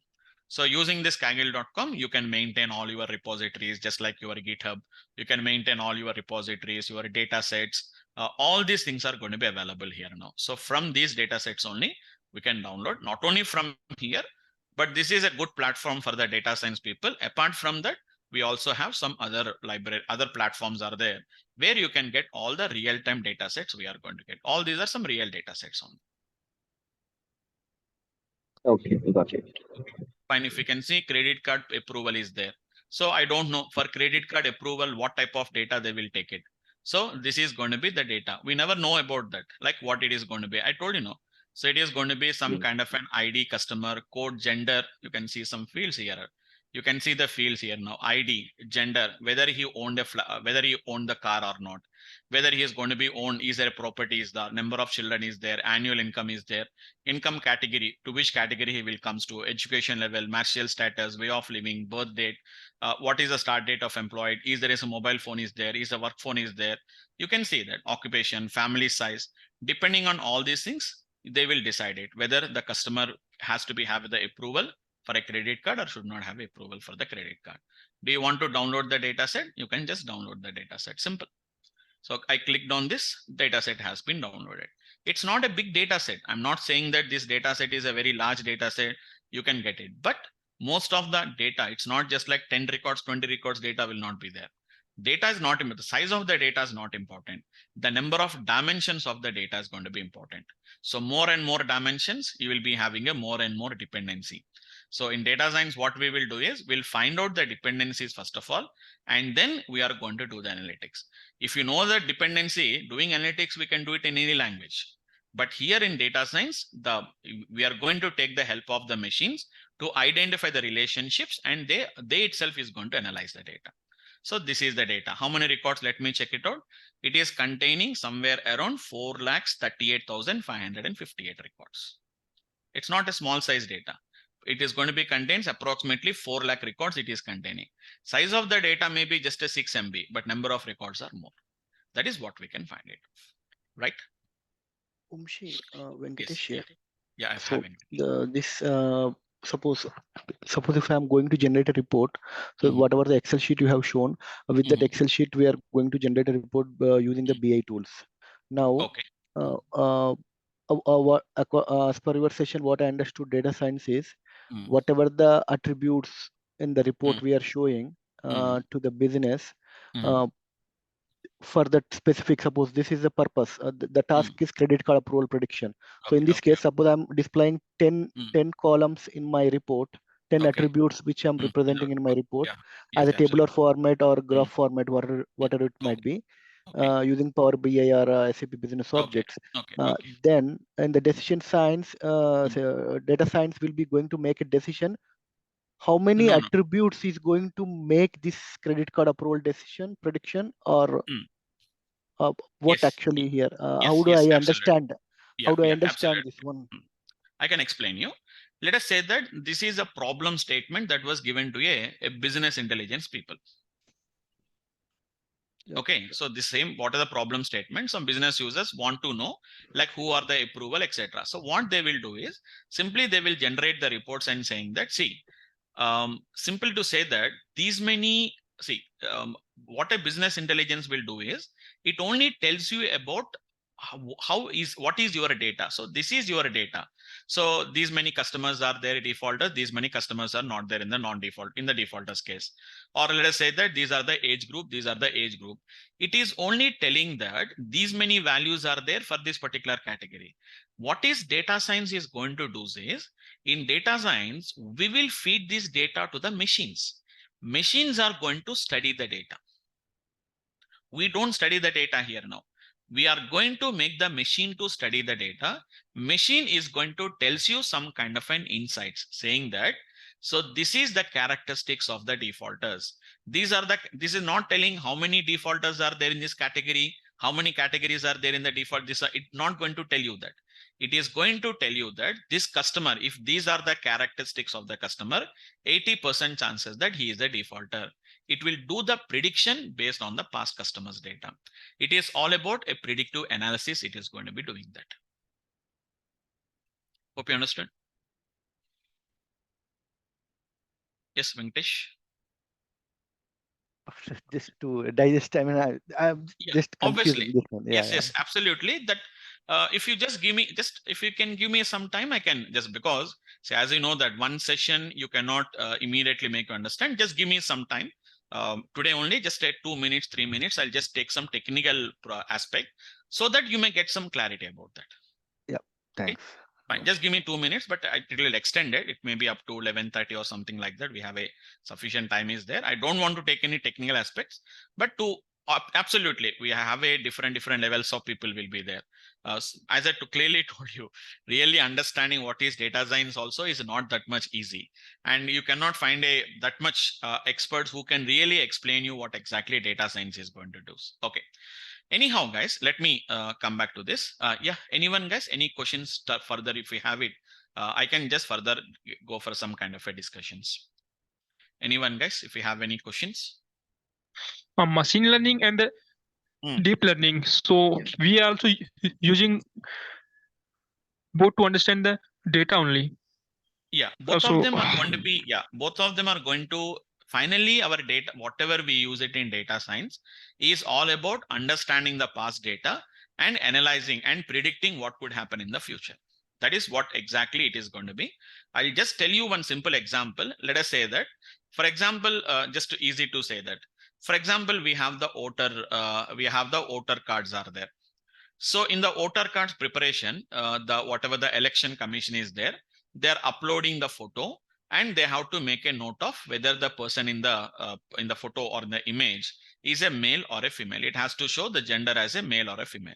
A: So using this kaggle.com, you can maintain all your repositories, just like your GitHub. You can maintain all your repositories, your data sets. All these things are going to be available here now. So from these data sets only, we can download not only from here, but this is a good platform for the data science people. Apart from that, we also have some other library, other platforms are there where you can get all the real-time data sets we are going to get. All these are some real data sets on.
C: Okay, got it.
A: Fine, if you can see credit card approval is there. So I don't know for credit card approval, what type of data they will take it. So this is going to be the data. We never know about that, like what it is going to be. I told you no. So it is going to be some kind of an ID, customer, code, gender. You can see some fields here. You can see the fields here now. ID, gender, whether he owned whether he owned the car or not, whether he is going to be owned, is there a property, is the number of children is there, annual income is there, income category, to which category he will comes to, education level, marital status, way of living, birth date, what is the start date of employed, is there is a mobile phone is there, is a work phone is there. You can see that occupation, family size, depending on all these things, they will decide it whether the customer has to be have the approval for a credit card or should not have approval for the credit card. Do you want to download the data set? You can just download the data set. Simple. So I clicked on this, data set has been downloaded. It's not a big data set. I'm not saying that this data set is a very large data set. You can get it, but most of the data, it's not just like 10 records, 20 records data will not be there. Data is not important. The size of the data is not important. The number of dimensions of the data is going to be important. So more and more dimensions, you will be having a more and more dependency. So in data science, what we will do is we'll find out the dependencies first of all, and then we are going to do the analytics. If you know the dependency, doing analytics, we can do it in any language. But here in data science, we are going to take the help of the machines to identify the relationships, and they itself is going to analyze the data. So this is the data. How many records? Let me check it out. It is containing somewhere around 4,38,558 records. It's not a small size data. It is going to be contains approximately 4 lakh records it is containing. Size of the data may be just a 6 MB, but number of records are more. That is what we can find it, right?
D: Vamsi, Venkatesh here.
A: Yeah, I
D: So
A: have it.
D: this suppose if I am going to generate a report, so
A: Mhm.
D: whatever the Excel sheet you have shown, with that
A: Mhm.
D: Excel sheet we are going to generate a report using the BI tools. Now,
A: Okay.
D: as per your session, what I understood data science is
A: Mm.
D: whatever the attributes in the report
A: Mm.
D: we are showing to the business.
A: Mm.
D: For that specific, suppose this is the purpose, the task is credit card approval prediction. So in
A: Okay.
D: this case, suppose I'm displaying 10
A: Mm.
D: columns in my report, 10
A: Okay.
D: attributes which I'm representing in my report
A: Yeah.
D: as
A: Yes,
D: a tabular
A: absolutely.
D: format or graph
A: Mm.
D: format, whatever it might
A: Okay.
D: be,
A: Okay.
D: using Power BI or SAP Business
A: Okay.
D: Objects.
A: Okay. Okay.
D: Then in the decision science,
A: Mm.
D: so, data science will be going to make a decision how many
A: No, no.
D: attributes is going to make this credit card approval decision prediction, or
A: Mm.
D: what
A: Yes.
D: actually here?
A: Yes. Yes. Absolutely.
D: How
A: Yeah.
D: do I
A: Yeah.
D: understand
A: Absolutely.
D: this one?
A: Mm. I can explain you. Let us say that this is a problem statement that was given to a business intelligence people.
D: Yeah.
A: Okay, so the same, what are the problem statements? Some business users want to know, like who are the approval, etc. So what they will do is simply they will generate the reports and saying that, see, simple to say that these many, see, what a business intelligence will do is it only tells you about what is your data. So this is your data. So these many customers are there defaulters, these many customers are not there in the non-default, in the defaulters case. Or let us say that these are the age group, these are the age group. It is only telling that these many values are there for this particular category. What is data science is going to do is, in data science, we will feed this data to the machines. Machines are going to study the data. We don't study the data here now. We are going to make the machine to study the data. Machine is going to tells you some kind of an insights saying that, so this is the characteristics of the defaulters. This is not telling how many defaulters are there in this category, how many categories are there in the default. It's not going to tell you that. It is going to tell you that this customer, if these are the characteristics of the customer, 80% chances that he is a defaulter. It will do the prediction based on the past customers data. It is all about a predictive analysis. It is going to be doing that. Hope you understood. Yes, Venkatesh.
D: Just to digest, I mean, I'm
A: Yeah,
D: just confused
A: obviously.
D: in this one. Yeah,
A: Yes,
D: yeah.
A: yes, absolutely. That if you just give me, just if you can give me some time, I can just, because say, as you know that one session you cannot immediately make you understand. Just give me some time. Today only, just take 2 minutes, 3 minutes. I'll just take some technical aspect so that you may get some clarity about that.
D: Yeah.
A: Okay.
D: Thanks.
A: Fine. Just give me 2 minutes, but it will extend it. It may be up to 11:30 or something like that. We have a sufficient time is there. I don't want to take any technical aspects, but to absolutely, we have a different levels of people will be there. As I clearly told you, really understanding what is data science also is not that much easy, and you cannot find that much experts who can really explain you what exactly data science is going to do. Okay. Anyhow, guys, let me come back to this. Yeah, anyone, guys, any questions further? If we have it, I can just further go for some kind of a discussions. Anyone, guys, if you have any questions?
B: Machine learning and the deep learning. So we are also using both to understand the data only.
A: Yeah, both of
B: So
A: them are going to be, yeah, both of them are going to, finally, our data, whatever we use it in data science, is all about understanding the past data and analyzing and predicting what could happen in the future. That is what exactly it is going to be. I'll just tell you one simple example. Let us say that, for example, just easy to say that, for example, we have the voter cards are there. So in the voter cards preparation, whatever the election commission is there, they're uploading the photo and they have to make a note of whether the person in the photo or the image is a male or a female. It has to show the gender as a male or a female.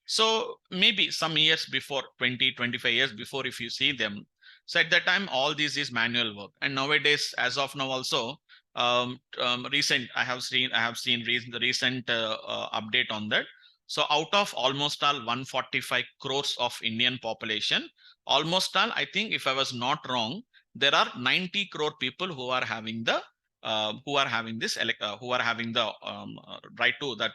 A: So maybe some years before, 20-25 years before, if you see them, so at that time all this is manual work. And nowadays, as of now also, I have seen the recent update on that. So out of almost all 145 crores of Indian population, almost all, I think, if I was not wrong, there are 90 crore people who are having the right to that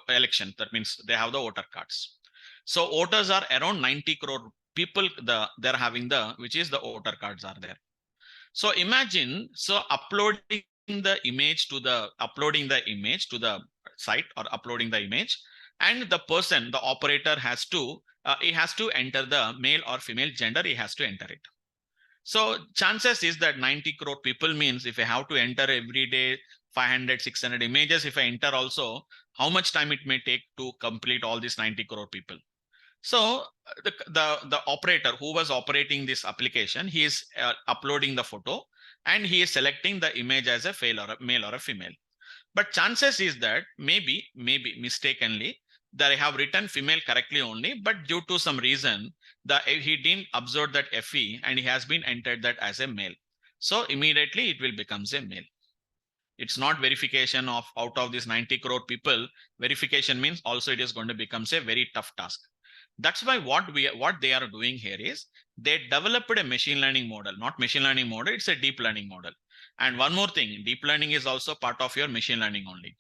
A: election. That means they have the voter cards. So voters are around 90 crore people, they're having which is the voter cards are there. So imagine, so uploading the image to the site, or uploading the image, and the person, the operator has to, he has to enter the male or female gender, he has to enter it. So chances is that 90 crore people means if I have to enter every day 500, 600 images, if I enter also, how much time it may take to complete all these 90 crore people. So the operator who was operating this application, he is uploading the photo and he is selecting the image as a male or a female. But chances is that maybe mistakenly that I have written female correctly only, but due to some reason he didn't observe that FE and he has been entered that as a male. So immediately it will becomes a male. It's not verification of out of these 90 crore people. Verification means also it is going to become a very tough task. That's why what they are doing here is they developed a machine learning model, not machine learning model, it's a deep learning model. And one more thing, deep learning is also part of your machine learning only.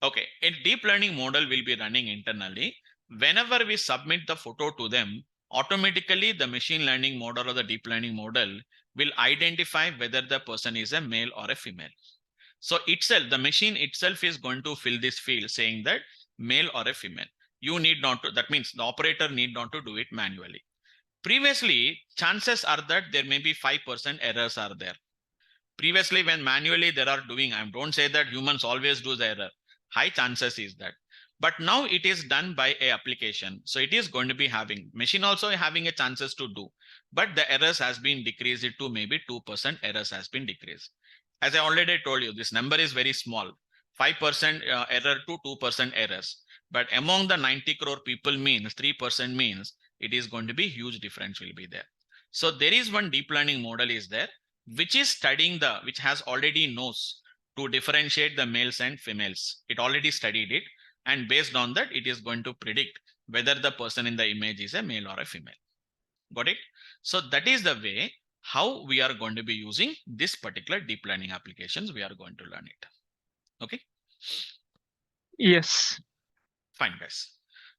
A: Okay, a deep learning model will be running internally. Whenever we submit the photo to them, automatically the machine learning model or the deep learning model will identify whether the person is a male or a female. So itself, the machine itself is going to fill this field saying that male or a female. You need not to, that means the operator need not to do it manually. Previously, chances are that there may be 5% errors are there. Previously, when manually there are doing, I don't say that humans always do the error. High chances is that. But now it is done by a application. So it is going to be having, machine also having a chances to do. But the errors has been decreased to maybe 2% errors has been decreased. As I already told you, this number is very small. 5% error to 2% errors. But among the 90 crore people means 3% means it is going to be huge difference will be there. So there is one deep learning model is there, which is studying which has already knows to differentiate the males and females. It already studied it. And based on that, it is going to predict whether the person in the image is a male or a female. Got it? So that is the way how we are going to be using this particular deep learning applications. We are going to learn it. Okay.
B: Yes.
A: Fine, guys.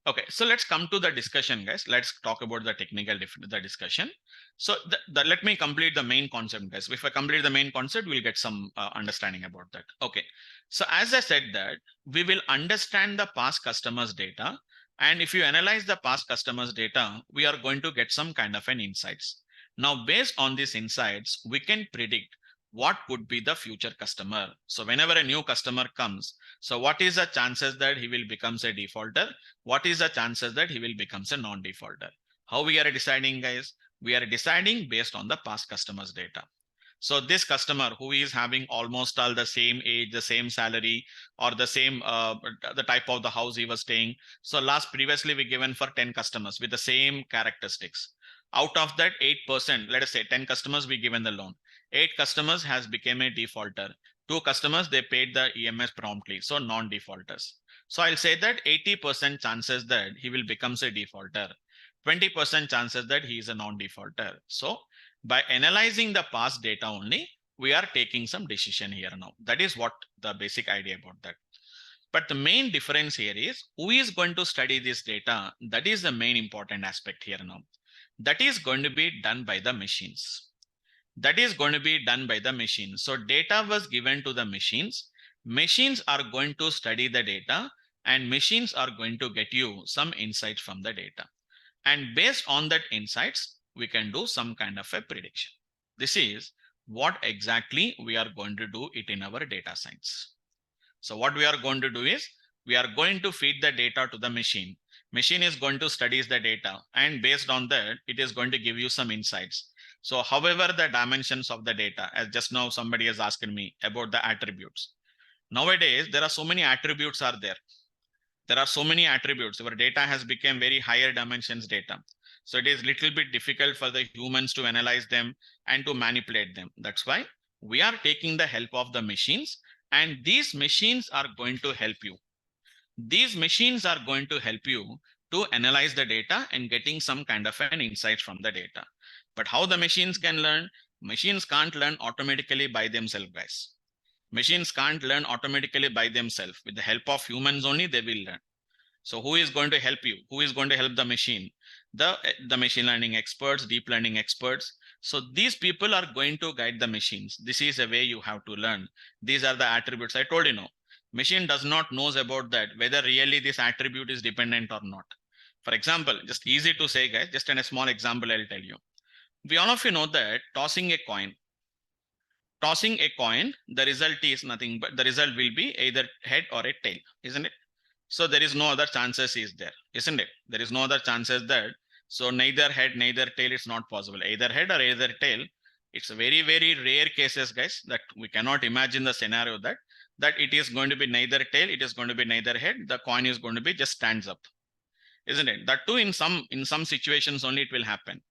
A: Okay, so let's come to the discussion, guys. Let's talk about the technical discussion. So let me complete the main concept, guys. If I complete the main concept, we'll get some understanding about that. Okay, so as I said that we will understand the past customers data. And if you analyze the past customers data, we are going to get some kind of an insights. Now, based on these insights, we can predict what could be the future customer. So whenever a new customer comes, so what is the chances that he will becomes a defaulter? What is the chances that he will becomes a non-defaulter? How we are deciding, guys? We are deciding based on the past customers data. So this customer who is having almost all the same age, the same salary, or the same the type of the house he was staying. So previously we given for 10 customers with the same characteristics. Out of that 8%, let us say 10 customers we given the loan. 8 customers has become a defaulter. 2 customers, they paid the EMS promptly. So non-defaulters. So I'll say that 80% chances that he will becomes a defaulter. 20% chances that he is a non-defaulter. So by analyzing the past data only, we are taking some decision here now. That is what the basic idea about that. But the main difference here is who is going to study this data. That is the main important aspect here now. That is going to be done by the machines. That is going to be done by the machine. So data was given to the machines. Machines are going to study the data and machines are going to get you some insights from the data. And based on that insights, we can do some kind of a prediction. This is what exactly we are going to do it in our data science. So what we are going to do is we are going to feed the data to the machine. Machine is going to study the data and based on that, it is going to give you some insights. So however, the dimensions of the data, as just now somebody has asked me about the attributes. Nowadays, there are so many attributes are there. There are so many attributes. Our data has become very higher dimensions data. So it is little bit difficult for the humans to analyze them and to manipulate them. That's why we are taking the help of the machines and these machines are going to help you. These machines are going to help you to analyze the data and getting some kind of an insight from the data. But how the machines can learn? Machines can't learn automatically by themselves, guys. Machines can't learn automatically by themselves. With the help of humans only, they will learn. So who is going to help you? Who is going to help the machine? The machine learning experts, deep learning experts. So these people are going to guide the machines. This is a way you have to learn. These are the attributes I told you. No, machine does not knows about that, whether really this attribute is dependent or not. For example, just easy to say, guys, just in a small example, I'll tell you. We all of you know that tossing a coin, the result is nothing but the result will be either head or a tail, isn't it? So there is no other chances is there, isn't it? There is no other chances that. So neither head, neither tail is not possible. Either head or either tail. It's a very, very rare cases, guys, that we cannot imagine the scenario that it is going to be neither tail, it is going to be neither head. The coin is going to be just stands up, isn't it? That too in some situations only it will happen.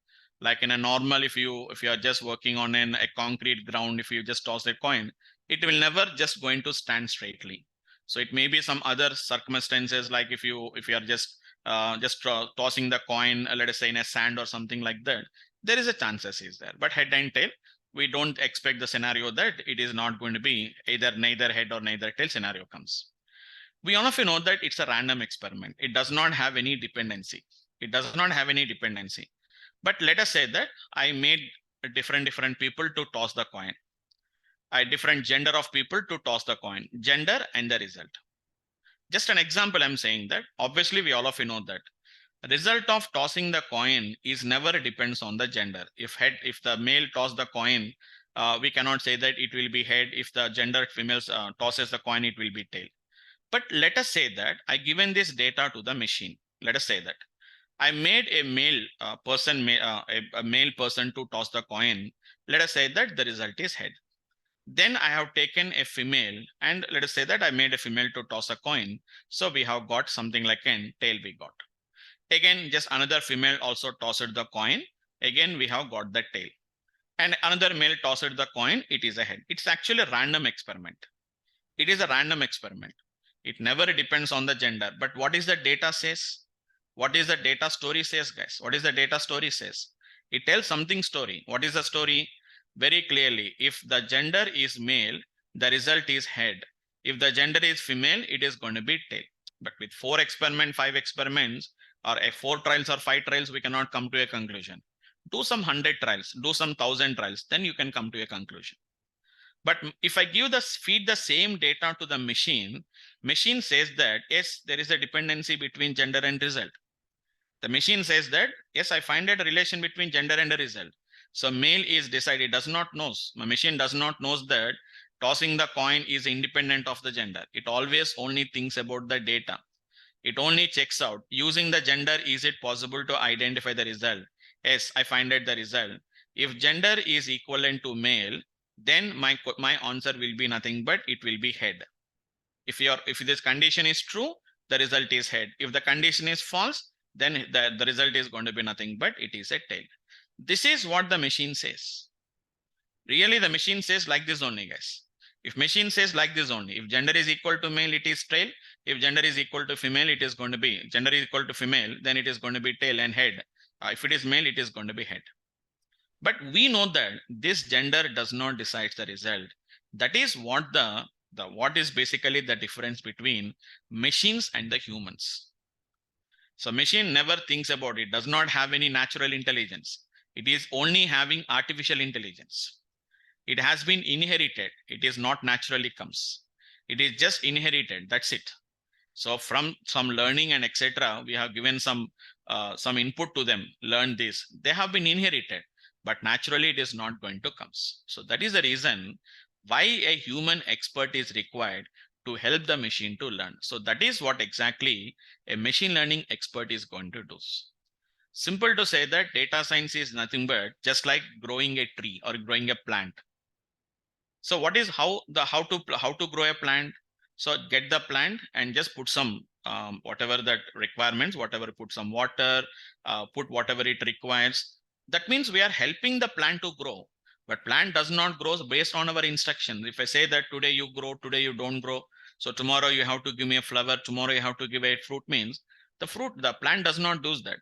A: Like in a normal, if you are just working on a concrete ground, if you just toss a coin, it will never just going to stand straightly. So it may be some other circumstances, like if you are just tossing the coin, let us say in a sand or something like that, there is a chances is there. But head and tail, we don't expect the scenario that it is not going to be either neither head or neither tail scenario comes. We all of you know that it's a random experiment. It does not have any dependency. It does not have any dependency. But let us say that I made different people to toss the coin. A different gender of people to toss the coin, gender and the result. Just an example, I'm saying that obviously we all of you know that result of tossing the coin is never depends on the gender. If the male toss the coin, we cannot say that it will be head. If the gender females tosses the coin, it will be tail. But let us say that I given this data to the machine. Let us say that I made a male person, a male person to toss the coin. Let us say that the result is head. Then I have taken a female and let us say that I made a female to toss a coin. So we have got something like a tail we got. Again, just another female also tossed the coin. Again, we have got the tail. And another male tossed the coin, it is a head. It's actually a random experiment. It is a random experiment. It never depends on the gender. But what is the data says? What is the data story says, guys? What is the data story says? It tells something story. What is the story? Very clearly, if the gender is male, the result is head. If the gender is female, it is going to be tail. But with 4 experiments, 5 experiments, or 4 trials or 5 trials, we cannot come to a conclusion. Do some 100 trials, do some 1000 trials, then you can come to a conclusion. But if I feed the same data to the machine says that, yes, there is a dependency between gender and result. The machine says that, yes, I find a relation between gender and a result. So male is decided, does not knows. My machine does not knows that tossing the coin is independent of the gender. It always only thinks about the data. It only checks out using the gender. Is it possible to identify the result? Yes, I find out the result. If gender is equivalent to male, then my answer will be nothing but it will be head. If this condition is true, the result is head. If the condition is false, then the result is going to be nothing but it is a tail. This is what the machine says. Really, the machine says like this only, guys. If machine says like this only, if gender is equal to male, it is tail. If gender is equal to female, it is going to be gender is equal to female, then it is going to be tail and head. If it is male, it is going to be head. But we know that this gender does not decide the result. That is what what is basically the difference between machines and the humans. So machine never thinks about it, does not have any natural intelligence. It is only having artificial intelligence. It has been inherited. It is not naturally comes. It is just inherited. That's it. So from some learning and etc., we have given some input to them. Learn this. They have been inherited, but naturally it is not going to come. So that is the reason why a human expert is required to help the machine to learn. So that is what exactly a machine learning expert is going to do. Simple to say that data science is nothing but just like growing a tree or growing a plant. So what is how to grow a plant? So get the plant and just put some whatever that requirements, whatever, put some water, put whatever it requires. That means we are helping the plant to grow. But plant does not grow based on our instructions. If I say that today you grow, today you don't grow. So tomorrow you have to give me a flower, tomorrow you have to give a fruit, means the plant does not do that.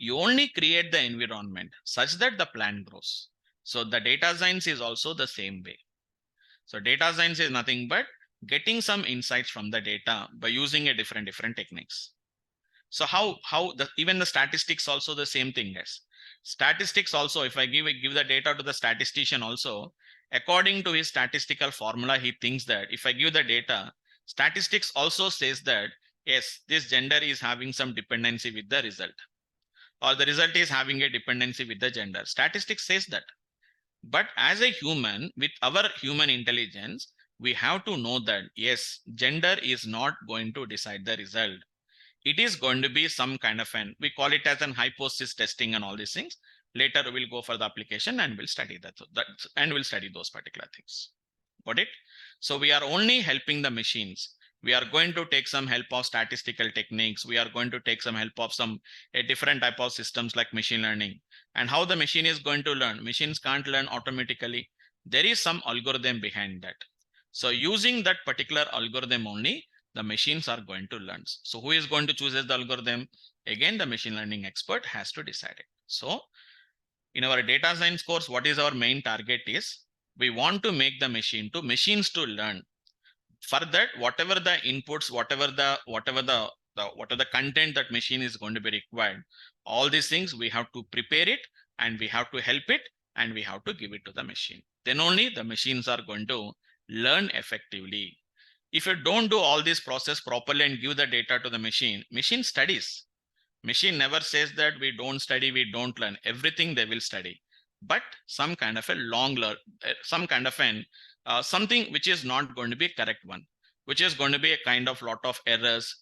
A: You only create the environment such that the plant grows. So the data science is also the same way. So data science is nothing but getting some insights from the data by using a different techniques. So even the statistics also the same thing, guys. Statistics also, if I give the data to the statistician also, according to his statistical formula, he thinks that if I give the data, statistics also says that, yes, this gender is having some dependency with the result, or the result is having a dependency with the gender. Statistics says that. But as a human, with our human intelligence, we have to know that, yes, gender is not going to decide the result. It is going to be some kind of we call it as an hypothesis testing and all these things. Later we'll go for the application and we'll study that and we'll study those particular things. Got it? So we are only helping the machines. We are going to take some help of statistical techniques. We are going to take some help of a different type of systems like machine learning. And how the machine is going to learn. Machines can't learn automatically. There is some algorithm behind that. So using that particular algorithm only, the machines are going to learn. So who is going to choose as the algorithm? Again, the machine learning expert has to decide it. So in our data science course, what is our main target is, we want to make the machines to learn. For that, whatever the inputs, whatever the content that machine is going to be required, all these things we have to prepare it, and we have to help it, and we have to give it to the machine. Then only the machines are going to learn effectively. If you don't do all this process properly and give the data to the machine studies. Machine never says that we don't study, we don't learn. Everything they will study, but some kind of a something which is not going to be a correct one, which is going to be a kind of lot of errors,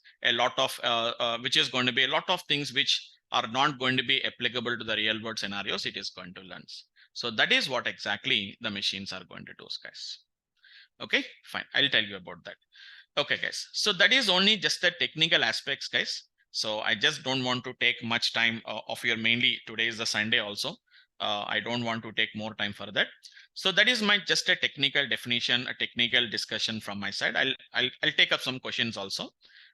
A: which is going to be a lot of things which are not going to be applicable to the real world scenarios it is going to learn. So that is what exactly the machines are going to do, guys. Okay, fine. I'll tell you about that. Okay, guys. So that is only just the technical aspects, guys. So I just don't want to take much time of your, mainly today is the Sunday also. I don't want to take more time for that. So that is my just a technical definition, a technical discussion from my side. I'll take up some questions also.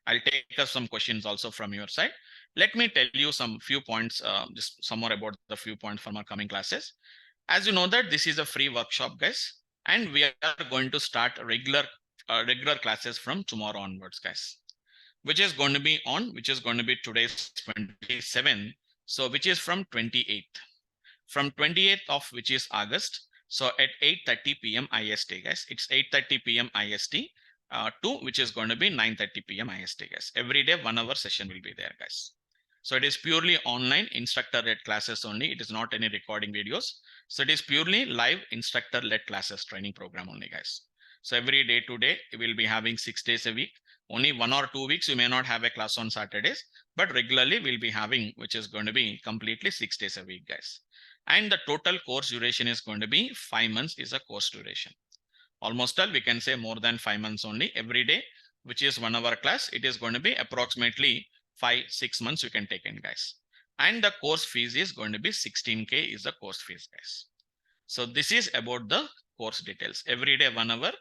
A: I'll take up some questions also from your side. Let me tell you some few points, just some more about the few points from our coming classes. As you know that this is a free workshop, guys, and we are going to start regular classes from tomorrow onwards, guys, which is going to be today's 27th. So which is from 28th. From 28th of which is August. So at 8:30 p.m. IST, guys. It's 8:30 p.m. IST to which is going to be 9:30 p.m. IST, guys. Every day 1 hour session will be there, guys. So it is purely online instructor-led classes only. It is not any recording videos. So it is purely live instructor-led classes training program only, guys. So every day to day, we will be having 6 days a week. Only 1 or 2 weeks, you may not have a class on Saturdays, but regularly we'll be having, which is going to be completely 6 days a week, guys. And the total course duration is going to be 5 months is a course duration. Almost all, we can say more than 5 months only every day, which is 1 hour class. It is going to be approximately 5-6 months you can take in, guys. And the course fees is going to be 16K is the course fees, guys. So this is about the course details. Every day 1 hour.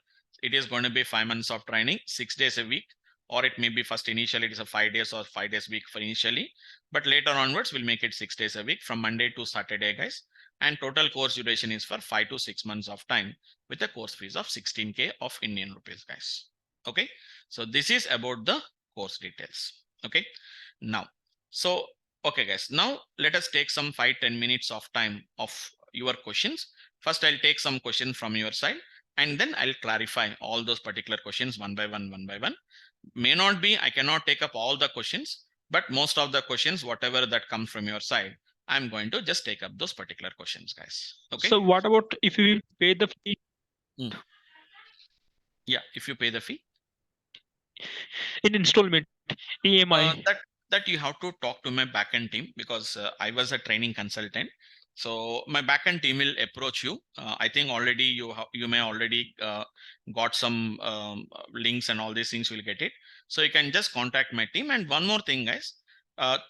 A: It is going to be 5 months of training, 6 days a week, or it may be first initially it is a 5 days or 5 days week for initially, but later onwards we'll make it 6 days a week from Monday to Saturday, guys. And total course duration is for 5 to 6 months of time with a course fees of 16K of Indian rupees, guys. Okay, so this is about the course details. Okay, now, so okay, guys, now let us take some 5-10 minutes of time of your questions. First, I'll take some questions from your side, and then I'll clarify all those particular questions one by one. May not be, I cannot take up all the questions, but most of the questions, whatever that comes from your side, I'm going to just take up those particular questions, guys. Okay.
B: So what about if we pay the fee?
A: Yeah, if you pay the fee.
B: In installment, EMI.
A: That you have to talk to my backend team, because I was a training consultant. So my backend team will approach you. I think already you may already got some links and all these things, will get it. So you can just contact my team. And one more thing, guys,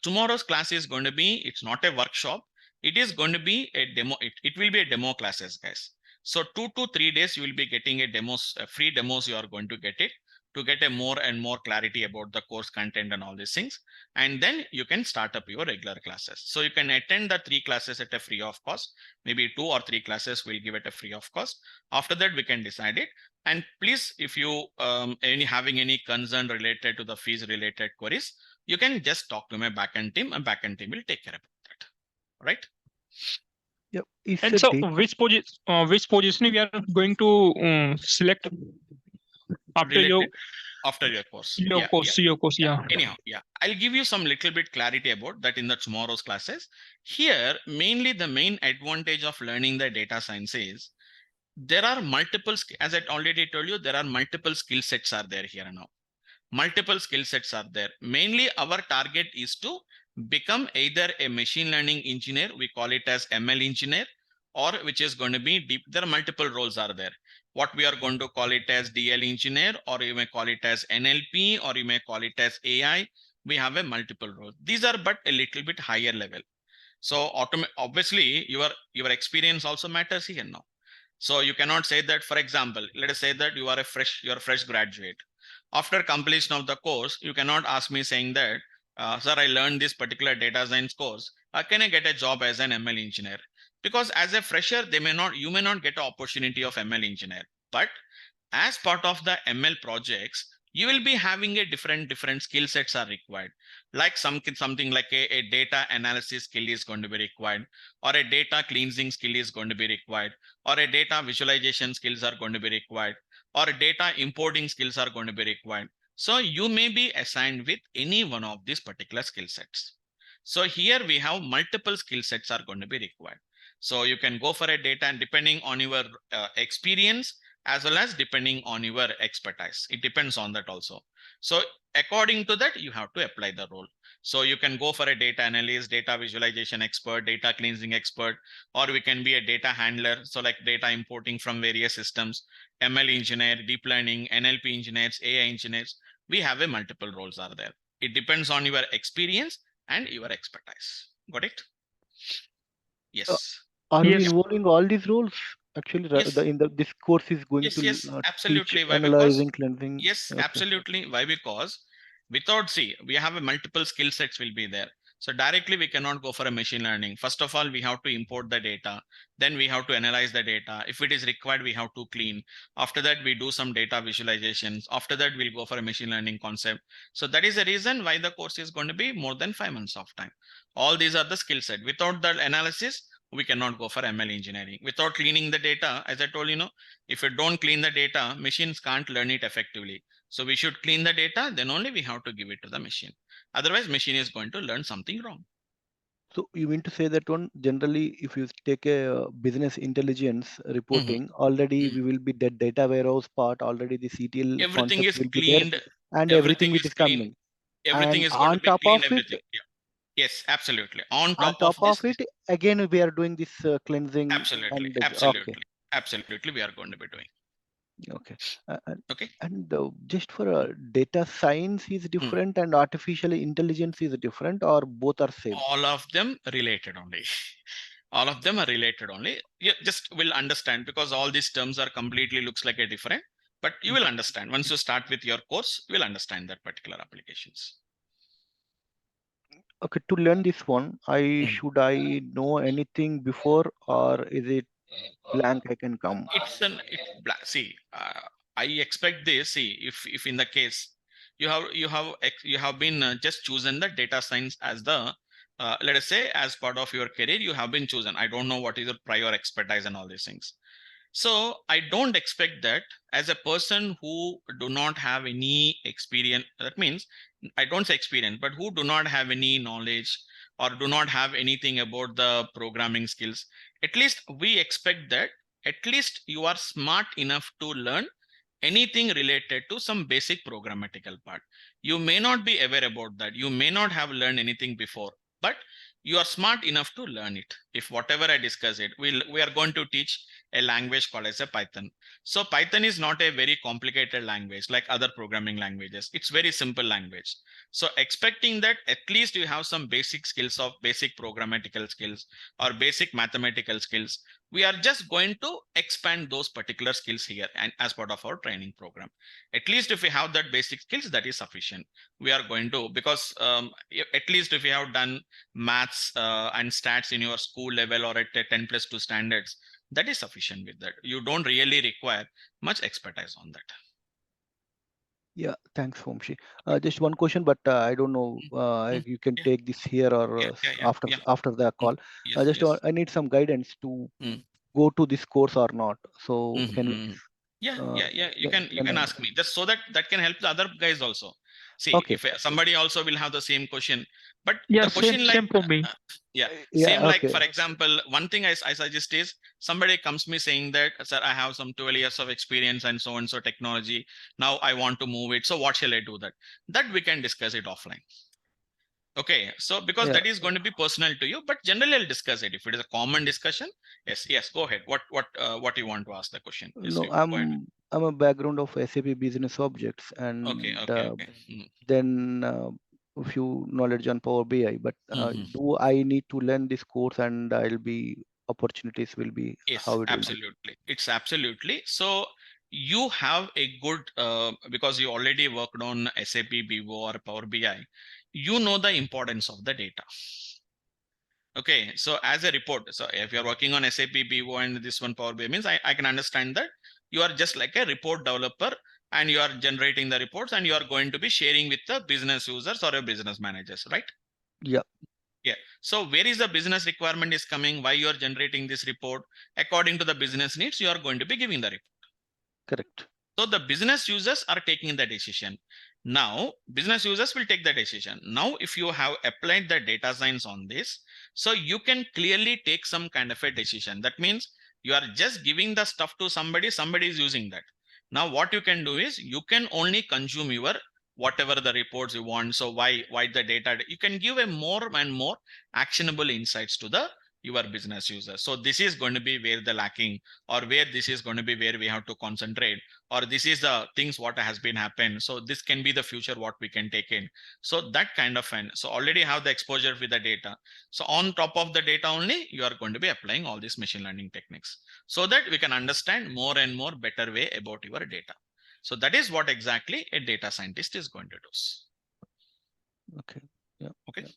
A: tomorrow's class is going to be, it's not a workshop. It is going to be a demo. It will be a demo classes, guys. So 2 to 3 days, you will be getting a demos, free demos. You are going to get it to get a more and more clarity about the course content and all these things. And then you can start up your regular classes. So you can attend the 3 classes at a free of cost. Maybe 2 or 3 classes we'll give it a free of cost. After that, we can decide it. And please, if you having any concern related to the fees related queries, you can just talk to my backend team, and backend team will take care of that, right?
D: Yep. Is
B: And
D: a
B: so
D: data
B: which position we are going to select after
A: Related after your course.
B: your course,
A: Yeah.
B: yeah.
A: Anyhow, yeah, I'll give you some little bit clarity about that in the tomorrow's classes. Here, mainly the main advantage of learning the data science is there are multiple, as I already told you, there are multiple skill sets are there here now. Multiple skill sets are there. Mainly our target is to become either a machine learning engineer, we call it as ML engineer, or which is going to be deep. There are multiple roles are there. What we are going to call it as DL engineer, or you may call it as NLP, or you may call it as AI. We have a multiple role. These are but a little bit higher level. So obviously your experience also matters here now. So you cannot say that, for example, let us say that you're a fresh graduate. After completion of the course, you cannot ask me saying that, sir, I learned this particular data science course. Can I get a job as an ML engineer? Because as a fresher, you may not get an opportunity of ML engineer. But as part of the ML projects, you will be having a different skill sets are required. Like something like a data analysis skill is going to be required, or a data cleansing skill is going to be required, or a data visualization skills are going to be required, or data importing skills are going to be required. So you may be assigned with any one of these particular skill sets. So here we have multiple skill sets are going to be required. So you can go for a data, and depending on your experience, as well as depending on your expertise, it depends on that also. So according to that, you have to apply the role. So you can go for a data analyst, data visualization expert, data cleansing expert, or we can be a data handler. So like data importing from various systems, ML engineer, deep learning, NLP engineers, AI engineers. We have a multiple roles are there. It depends on your experience and your expertise. Got it? Yes.
D: Are we
B: Yes.
D: involving all these roles? Actually,
A: Yes.
D: this course is going
A: Yes,
D: to
A: yes,
D: teach
A: absolutely. Why? Because
D: analyzing, cleansing.
A: yes,
D: Okay.
A: absolutely. Why? Because without, see, we have a multiple skill sets will be there. So directly we cannot go for a machine learning. First of all, we have to import the data. Then we have to analyze the data. If it is required, we have to clean. After that, we do some data visualizations. After that, we'll go for a machine learning concept. So that is the reason why the course is going to be more than 5 months of time. All these are the skill set. Without that analysis, we cannot go for ML engineering. Without cleaning the data, as I told you, if you don't clean the data, machines can't learn it effectively. So we should clean the data, then only we have to give it to the machine. Otherwise, machine is going to learn something wrong.
D: So you mean to say that one generally, if you take a business intelligence reporting, already we will be the data warehouse part. Already the CTL
A: Everything
D: concept
A: is
D: will be there,
A: cleaned.
D: and
A: Everything
D: everything it
A: is
D: is
A: clean.
D: coming.
A: Everything
D: And
A: is going to
D: on
A: be
D: top
A: clean.
D: of it,
A: Everything. Yeah. Yes, absolutely. On
D: on
A: top of
D: top of
A: this,
D: it, again we are doing this cleansing.
A: absolutely,
D: And
A: absolutely,
D: okay,
A: absolutely, we are going to be doing.
D: okay.
A: Okay.
D: And just for data science is different and artificial intelligence is different, or both are same?
A: All of them related only. All of them are related only. You just will understand, because all these terms are completely looks like a different, but you will understand once you start with your course. You will understand that particular applications.
D: Okay, to learn this one, should I know anything before, or is it blank I can come?
A: See, I expect this. See, if in the case you have been just chosen the data science as the let us say as part of your career, you have been chosen. I don't know what is your prior expertise and all these things. So I don't expect that as a person who do not have any experience. That means I don't say experience, but who do not have any knowledge or do not have anything about the programming skills. At least we expect that at least you are smart enough to learn anything related to some basic programmatical part. You may not be aware about that. You may not have learned anything before, but you are smart enough to learn it. If whatever I discuss it, we are going to teach a language called as a Python. So Python is not a very complicated language like other programming languages. It's very simple language. So expecting that at least you have some basic skills of basic programmatical skills or basic mathematical skills, we are just going to expand those particular skills here and as part of our training program. At least if we have that basic skills, that is sufficient. We are going to, because at least if you have done maths and stats in your school level or at 10+2 standards, that is sufficient with that. You don't really require much expertise on that.
D: Yeah, thanks, Vamsi. Just one question, but I don't know. You can
A: Yeah,
D: take this here or
A: yeah, yeah, yeah,
D: after
A: yeah.
D: the call.
A: Yes,
D: Just
A: yes.
D: I need some guidance to
A: Mm.
D: go to this course or not. So can we?
A: Mhm. Yeah,
D: Uh,
A: yeah. You
D: can,
A: can ask me just so that can help the other guys also. See,
D: okay.
A: if somebody also will have the same question, but
B: Yeah,
A: the question like
B: same for me.
A: yeah, same
D: Yeah.
A: like
D: Okay.
A: for example, one thing I suggest is somebody comes me saying that sir, I have some 12 years of experience and so technology. Now I want to move it. So what shall I do that? That we can discuss it offline. Okay, so because
D: Yeah.
A: that is going to be personal to you, but generally I'll discuss it. If it is a common discussion, yes, go ahead. What you want to ask the question? Yes,
D: No,
A: you go ahead.
D: I'm a background of SAP Business Objects
A: Okay,
D: and
A: okay, okay.
D: then a few knowledge on Power BI. But
A: Mm-hmm.
D: do I need to learn this course and I'll be opportunities will be
A: Yes,
D: how it will be?
A: absolutely. It's absolutely. So you have a good because you already worked on SAP BO or Power BI, you know the importance of the data. Okay, so as a report, so if you're working on SAP BO and this one Power BI means I can understand that you are just like a report developer and you are generating the reports and you are going to be sharing with the business users or your business managers, right?
D: Yeah.
A: Yeah. So where is the business requirement is coming? Why you are generating this report? According to the business needs, you are going to be giving the report.
D: Correct.
A: So the business users are taking the decision. Now, business users will take the decision. Now, if you have applied the data science on this, so you can clearly take some kind of a decision. That means you are just giving the stuff to somebody, somebody is using that. Now, what you can do is you can only consume your whatever the reports you want. So why the data? You can give a more and more actionable insights to the your business users. So this is going to be where the lacking or where this is going to be where we have to concentrate or this is the things what has been happened, so this can be the future what we can take in. So that kind of an so already have the exposure with the data, so on top of the data only you are going to be applying all these machine learning techniques so that we can understand more and more better way about your data. So that is what exactly a data scientist is going to do.
D: Okay. Yeah.
A: Okay,
D: Yeah.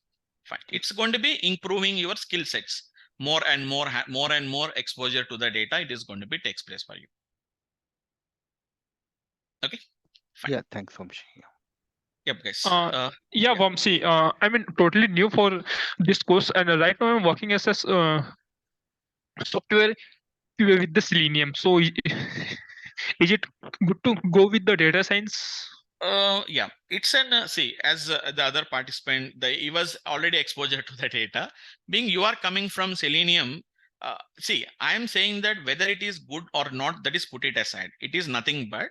A: fine. It's going to be improving your skill sets more and more exposure to the data it is going to be takes place for you. Okay, fine.
D: Yeah. Thanks, Vamsi. Yeah.
A: Yep, guys.
B: Yeah,
A: Yeah.
B: Vamsi, I mean, totally new for this course, and right now I'm working as a software QA with the Selenium. So, is it good to go with the data science?
A: Yeah, it's an see as the other participant, he was already exposure to the data. Being you are coming from Selenium, see, I am saying that whether it is good or not, that is put it aside. It is nothing but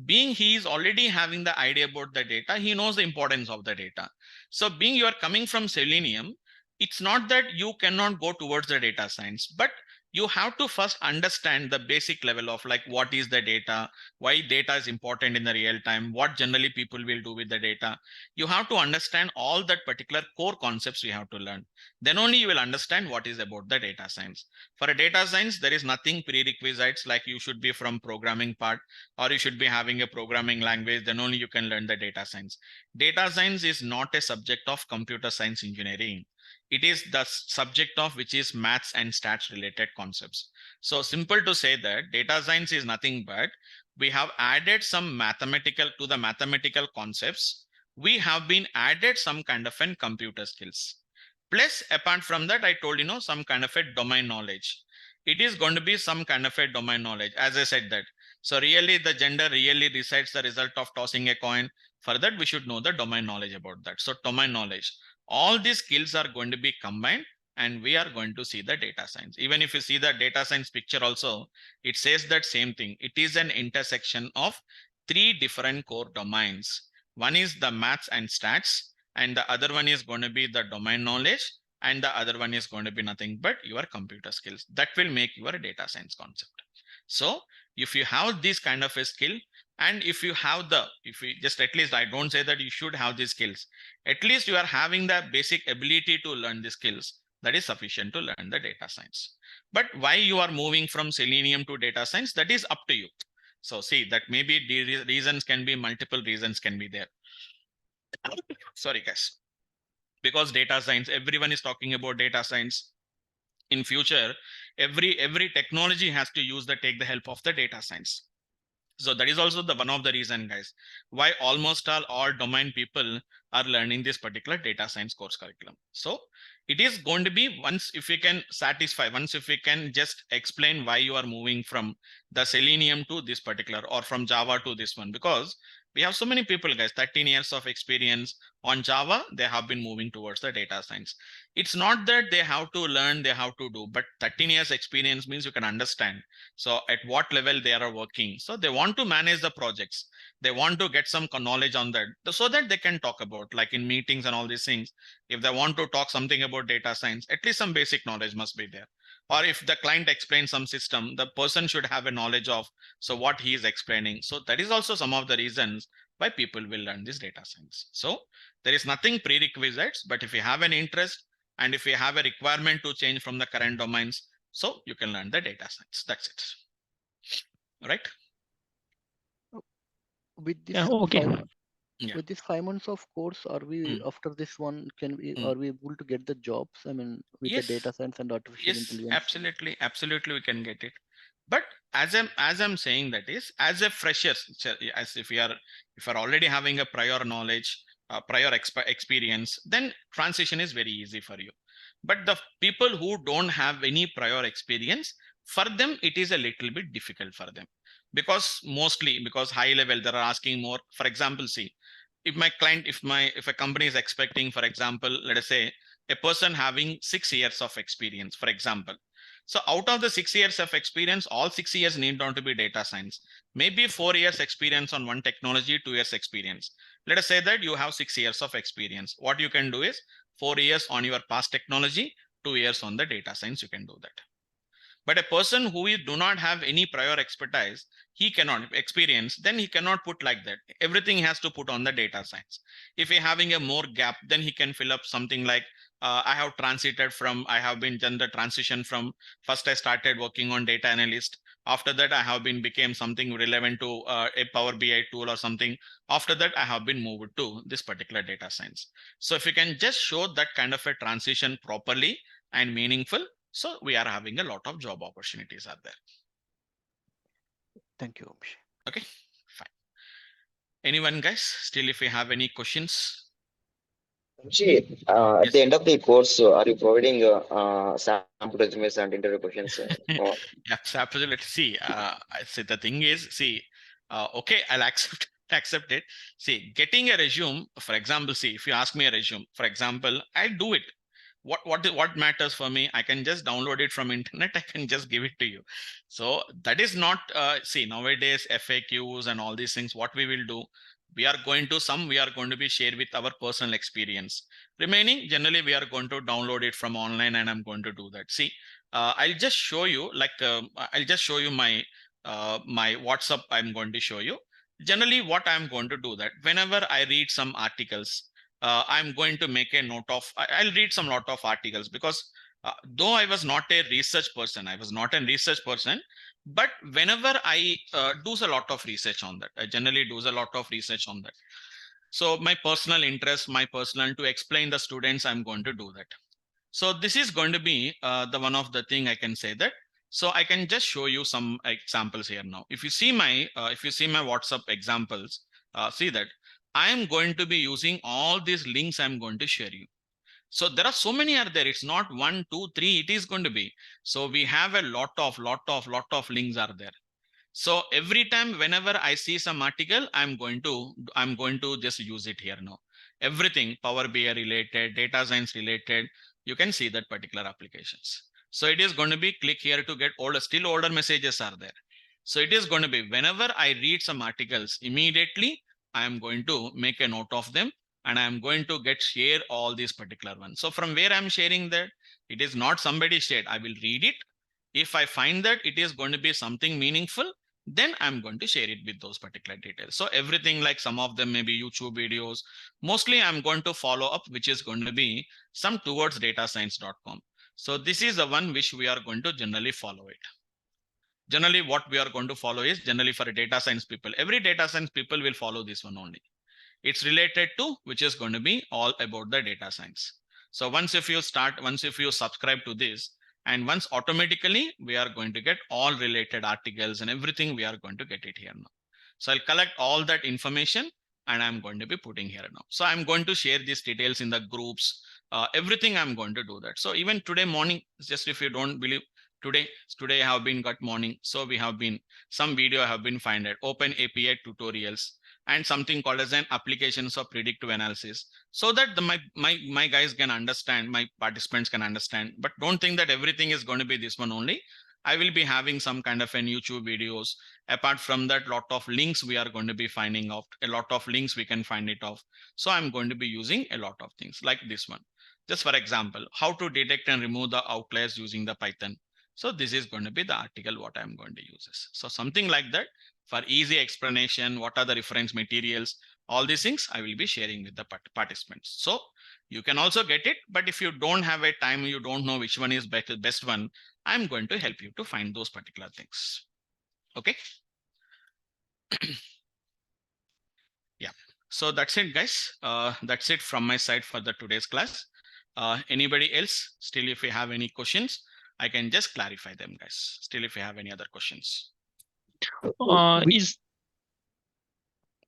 A: being he is already having the idea about the data, he knows the importance of the data. So being you are coming from Selenium, it's not that you cannot go towards the data science, but you have to first understand the basic level of like what is the data, why data is important in the real time, what generally people will do with the data. You have to understand all that particular core concepts you have to learn. Then only you will understand what is about the data science. For a data science, there is nothing prerequisites like you should be from programming part or you should be having a programming language, then only you can learn the data science. Data science is not a subject of computer science engineering. It is the subject of which is maths and stats related concepts. So simple to say that data science is nothing but we have added some mathematical to the mathematical concepts. We have been added some kind of an computer skills. Plus, apart from that, I told some kind of a domain knowledge. It is going to be some kind of a domain knowledge, as I said that. So really the gender really decides the result of tossing a coin. For that, we should know the domain knowledge about that. So domain knowledge, all these skills are going to be combined and we are going to see the data science. Even if you see the data science picture also, it says that same thing. It is an intersection of three different core domains. One is the maths and stats, and the other one is going to be the domain knowledge, and the other one is going to be nothing but your computer skills. That will make your data science concept. So if you have this kind of a skill, and if you just at least, I don't say that you should have these skills, at least you are having the basic ability to learn the skills, that is sufficient to learn the data science. But why you are moving from Selenium to data science, that is up to you. So see, that maybe the reasons can be multiple reasons can be there. Sorry guys, because data science, everyone is talking about data science. In future, every technology has to take the help of the data science. So that is also the one of the reason, guys, why almost all domain people are learning this particular data science course curriculum. So it is going to be, once if we can satisfy, once if we can just explain why you are moving from the Selenium to this particular, or from Java to this one, because we have so many people, guys, 13 years of experience on Java, they have been moving towards the data science. It's not that they have to learn, they have to do, but 13 years experience means you can understand. So at what level they are working. So they want to manage the projects. They want to get some knowledge on that so that they can talk about, like in meetings and all these things. If they want to talk something about data science, at least some basic knowledge must be there. Or if the client explains some system, the person should have a knowledge of so what he is explaining. So that is also some of the reasons why people will learn this data science. So there is nothing prerequisites, but if you have an interest and if you have a requirement to change from the current domains, so you can learn the data science. That's it. All right.
D: With this,
B: Okay.
D: with this 5 months of course, are we after this one? Can we are we able to get the jobs? I mean, with the data science and artificial intelligence.
A: Absolutely, we can get it. But as I'm saying, that is, as a fresher, as if you are already having a prior knowledge, prior experience, then transition is very easy for you. But the people who don't have any prior experience, for them it is a little bit difficult for them, because mostly because high level they're asking more. For example, see, if my client, if a company is expecting, for example, let us say a person having 6 years of experience, for example. So out of the 6 years of experience, all 6 years need not to be data science. Maybe 4 years experience on one technology, 2 years experience. Let us say that you have 6 years of experience. What you can do is 4 years on your past technology, 2 years on the data science, you can do that. But a person who do not have any prior expertise, he cannot experience, then he cannot put like that. Everything he has to put on the data science. If he's having a more gap, then he can fill up something like, I have been done the transition from, first I started working on data analyst. After that, I have became something relevant to a Power BI tool or something. After that, I have been moved to this particular data science. So if you can just show that kind of a transition properly and meaningful, so we are having a lot of job opportunities are there.
D: Thank you, Abhishek.
A: Okay, fine. Anyone, guys, still if you have any questions?
C: At the end of the course, are you providing sample resumes and interview questions?
A: Yes, absolutely. See, I say the thing is, see, okay, I'll accept it. See, getting a resume, for example, see, if you ask me a resume, for example, I'll do it. What matters for me, I can just download it from internet, I can just give it to you. So that is not, see, nowadays FAQs and all these things, what we will do, we are going to be shared with our personal experience. Remaining, generally, we are going to download it from online, and I'm going to do that. See, I'll just show you, like, I'll just show you my my WhatsApp. I'm going to show you. Generally, what I'm going to do that whenever I read some articles, I'm going to make a note of, I'll read some lot of articles, because though I was not a research person, but whenever I do a lot of research on that, I generally do a lot of research on that. So my personal interest, to explain the students, I'm going to do that. So this is going to be the one of the thing I can say that. So I can just show you some examples here now. If you see my WhatsApp examples, see that I am going to be using all these links I'm going to share you. So there are so many are there. It's not 1, 2, 3. It is going to be. So we have a lot of links are there. So every time whenever I see some article, I'm going to just use it here now. Everything Power BI related, data science related, you can see that particular applications. So it is going to be click here to get older messages are there. So it is going to be whenever I read some articles, immediately I am going to make a note of them, and I'm going to share all these particular ones. So from where I'm sharing that, it is not somebody shared. I will read it. If I find that it is going to be something meaningful, then I'm going to share it with those particular details. So everything, like some of them may be YouTube videos. Mostly I'm going to follow up, which is going to be some towards datascience.com. So this is the one which we are going to generally follow it. Generally, what we are going to follow is generally for data science people. Every data science people will follow this one only. It's related to, which is going to be all about the data science. So once if you subscribe to this, and once automatically we are going to get all related articles and everything, we are going to get it here now. So I'll collect all that information and I'm going to be putting here now. So I'm going to share these details in the groups, everything I'm going to do that. So even today morning, just if you don't believe, today I have been got morning. So we have been some video have been finded, open API tutorials and something called as an applications of predictive analysis, so that my guys can understand, my participants can understand. But don't think that everything is going to be this one only. I will be having some kind of an YouTube videos. Apart from that, lot of links we are going to be finding out, a lot of links we can find it off. So I'm going to be using a lot of things like this one. Just for example, how to detect and remove the outliers using the Python. So this is going to be the article what I'm going to use this. So something like that for easy explanation, what are the reference materials, all these things I will be sharing with the participants. So you can also get it, but if you don't have a time, you don't know which one is best one, I'm going to help you to find those particular things. Okay. Yeah. So that's it, guys. That's it from my side for the today's class. Anybody else? Still, if you have any questions, I can just clarify them, guys. Still, if you have any other questions.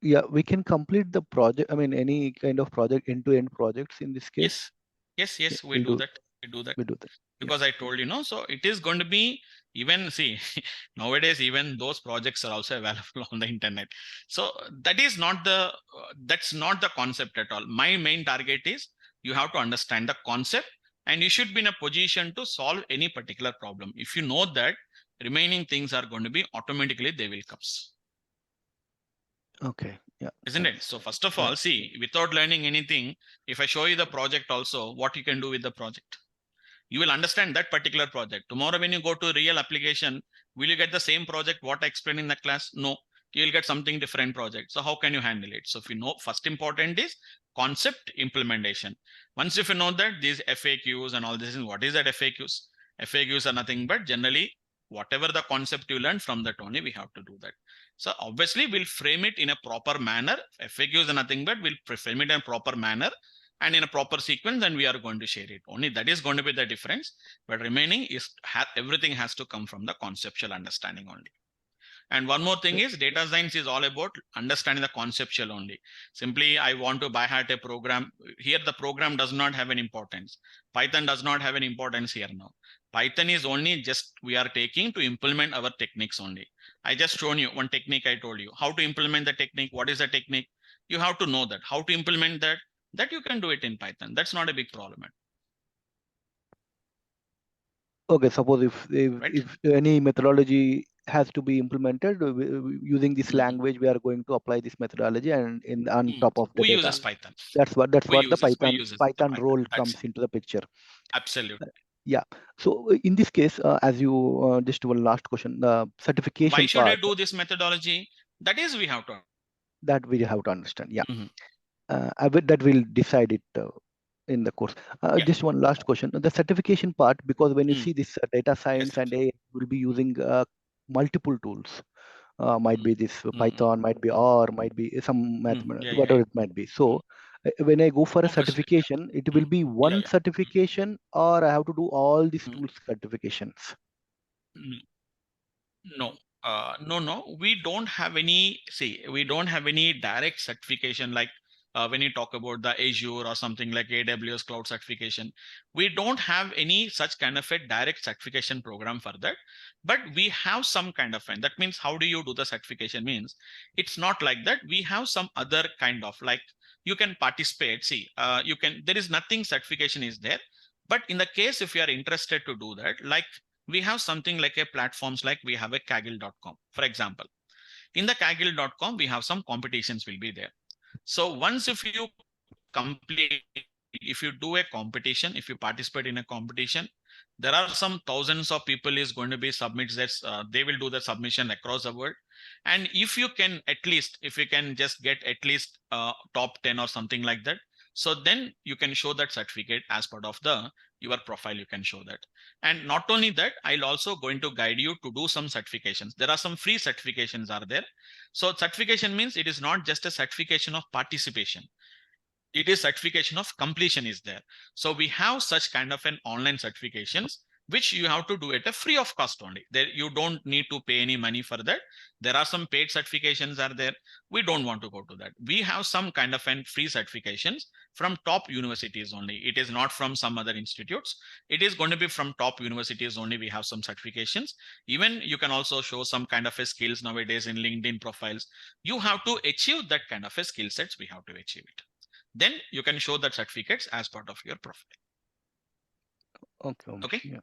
D: Yeah, we can complete the project. I mean, any kind of project, end-to-end projects in this case.
A: Yes. We do that. Because I told you, no, so it is going to be even, see, nowadays, even those projects are also available on the internet. So that is not the, that's not the concept at all. My main target is you have to understand the concept and you should be in a position to solve any particular problem. If you know that, remaining things are going to be automatically, they will come.
D: Okay. Yeah.
A: Isn't it? So first of all, see, without learning anything, if I show you the project also, what you can do with the project, you will understand that particular project. Tomorrow, when you go to real application, will you get the same project what I explained in the class? No, you will get something different project. So how can you handle it? So if you know, first important is concept implementation. Once if you know that these FAQs and all this, what is that FAQs? FAQs are nothing but generally whatever the concept you learn from that only we have to do that. So obviously we'll frame it in a proper manner. FAQs are nothing but we'll frame it in a proper manner and in a proper sequence, and we are going to share it. Only that is going to be the difference. But remaining is everything has to come from the conceptual understanding only. And one more thing is data science is all about understanding the conceptual only. Simply, I want to by heart a program. Here, the program does not have an importance. Python does not have an importance here now. Python is only just we are taking to implement our techniques only. I just shown you one technique I told you. How to implement the technique, what is the technique? You have to know that. How to implement that you can do it in Python. That's not a big problem.
D: Okay, suppose if any methodology has to be implemented using this language, we are going to apply this methodology and on top of the data.
A: Use Python.
D: That's what the Python role comes into the picture.
A: Absolutely.
D: Yeah. So in this case, as you just one last question, certification.
A: Why should I do this methodology? That is we have to.
D: That we have to understand. Yeah. That will decide it in the course. Just one last question. The certification part, because when you see this data science and AI will be using multiple tools. Might be this Python, might be R, might be some mathematics, whatever it might be. So when I go for a certification, it will be one certification, or I have to do all these tools certifications.
A: No. No. We don't have any. See, we don't have any direct certification like. When you talk about the Azure or something like AWS cloud certification, we don't have any such kind of a direct certification program for that, but we have some kind of, and that means how do you do the certification means it's not like that. We have some other kind of like you can participate. See, you can, there is nothing certification is there, but in the case if you are interested to do that, like we have something like a platforms like we have a kaggle.com, for example. In the kaggle.com, we have some competitions will be there. So once if you complete, if you do a competition, if you participate in a competition, there are some thousands of people is going to be submits that they will do the submission across the world. And if you can at least, if you can just get at least top 10 or something like that, so then you can show that certificate as part of your profile, you can show that. And not only that, I'll also going to guide you to do some certifications. There are some free certifications are there. So certification means it is not just a certification of participation. It is certification of completion is there. So we have such kind of an online certifications which you have to do at a free of cost only. There you don't need to pay any money for that. There are some paid certifications are there. We don't want to go to that. We have some kind of free certifications from top universities only. It is not from some other institutes. It is going to be from top universities only. We have some certifications. Even you can also show some kind of a skills nowadays in LinkedIn profiles. You have to achieve that kind of a skill sets. We have to achieve it. Then you can show that certificates as part of your profile.
D: Okay.
A: Okay.
D: Yeah.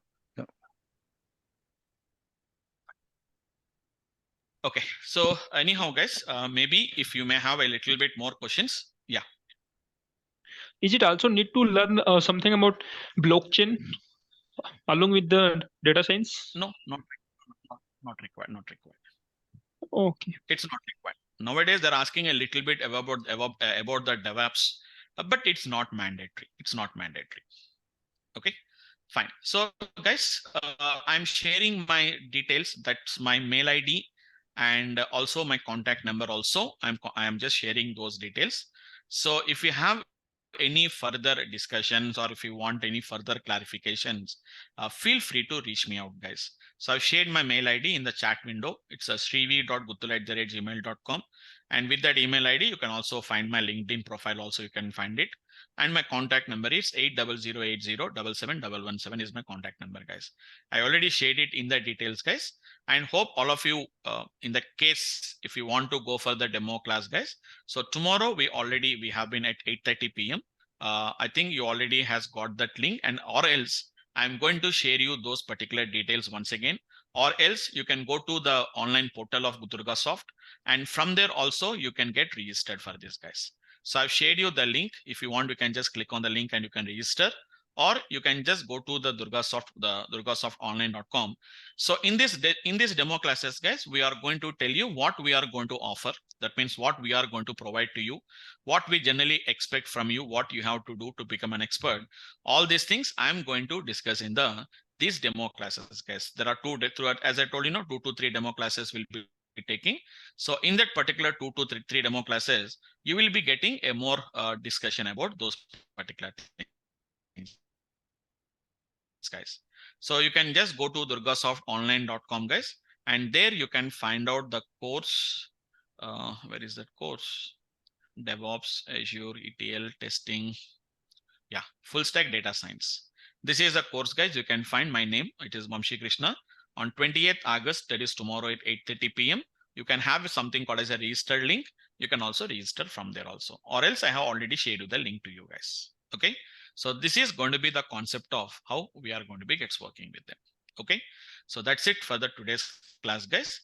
A: Okay, so anyhow, guys, maybe if you may have a little bit more questions. Yeah.
B: Is it also need to learn something about blockchain along with the data science?
A: No, not required. Not required.
B: Okay.
A: It's not required. Nowadays, they're asking a little bit about the DevOps, but it's not mandatory. It's not mandatory. Okay, fine. So, guys, I'm sharing my details. That's my mail ID. And also my contact number also. I'm just sharing those details. So if you have any further discussions or if you want any further clarifications, feel free to reach me out, guys. So I've shared my mail ID in the chat window. It's a srivi.guttula@gmail.com. And with that email ID, you can also find my LinkedIn profile also, you can find it. And my contact number is 8008077117 is my contact number, guys. I already shared it in the details, guys. And hope all of you, in the case, if you want to go for the demo class, guys. So tomorrow we have been at 8:30 p.m. I think you already has got that link, and or else I'm going to share you those particular details once again, or else you can go to the online portal of DURGASOFT, and from there also you can get registered for this, guys. So I've shared you the link. If you want, you can just click on the link and you can register, or you can just go to the DURGASOFT.online.com. So in this demo classes, guys, we are going to tell you what we are going to offer. That means what we are going to provide to you, what we generally expect from you, what you have to do to become an expert. All these things I'm going to discuss in these demo classes, guys. There are as I told you, 2 to 3 demo classes will be taking. So in that particular 2 to 3 demo classes, you will be getting a more discussion about those particular things, guys. So you can just go to durgasoftonline.com, guys, and there you can find out the course. Where is that course? DevOps, Azure, ETL, testing. Yeah, full stack data science. This is a course, guys. You can find my name. It is Vamsi Krishna. On 28th August, that is tomorrow at 8:30 p.m. You can have something called as a register link. You can also register from there also, or else I have already shared the link to you guys. Okay. So this is going to be the concept of how we are going to be working with them. Okay. So that's it for the today's class, guys.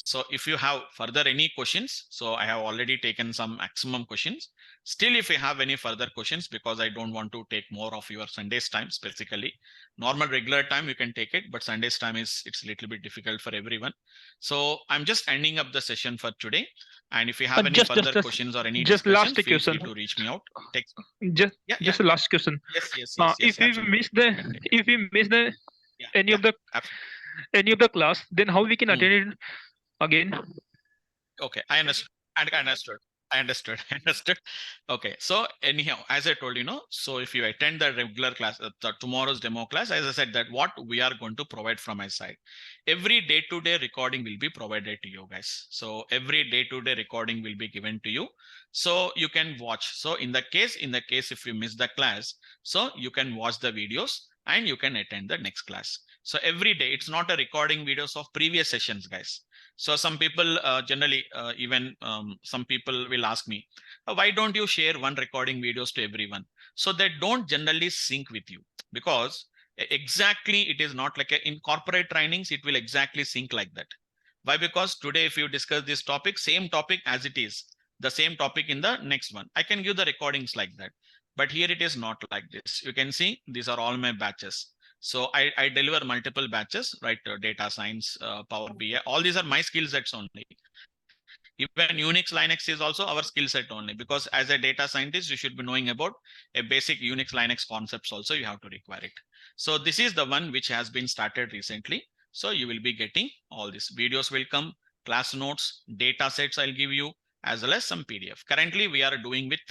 A: So if you have further any questions, so I have already taken some maximum questions. Still, if you have any further questions, because I don't want to take more of your Sunday's time specifically, normal regular time you can take it, but Sunday's time it's a little bit difficult for everyone. So I'm just ending up the session for today. And if you have any further questions or any discussion, feel free to reach me out.
B: Just a last question.
A: Yes.
B: If we miss any of the class, then how we can attend it again?
A: Okay, I understood. Okay, so anyhow, as I told you, so if you attend the regular class, tomorrow's demo class, as I said, that what we are going to provide from my side, every day-to-day recording will be provided to you guys. So every day-to-day recording will be given to you, so you can watch. So in the case if you miss the class, so you can watch the videos and you can attend the next class. So every day, it's not a recording videos of previous sessions, guys. So some people generally, even some people will ask me, why don't you share one recording videos to everyone? So they don't generally sync with you, because exactly it is not like in corporate trainings, it will exactly sync like that. Why? Because today, if you discuss this topic, same topic as it is, the same topic in the next one, I can give the recordings like that. But here it is not like this. You can see these are all my batches. So I deliver multiple batches, right? Data science, Power BI, all these are my skill sets only. Even Unix, Linux is also our skill set only, because as a data scientist, you should be knowing about a basic Unix, Linux concepts also, you have to require it. So this is the one which has been started recently. So you will be getting all these videos will come, class notes, data sets I'll give you, as well as some PDF. Currently, we are doing with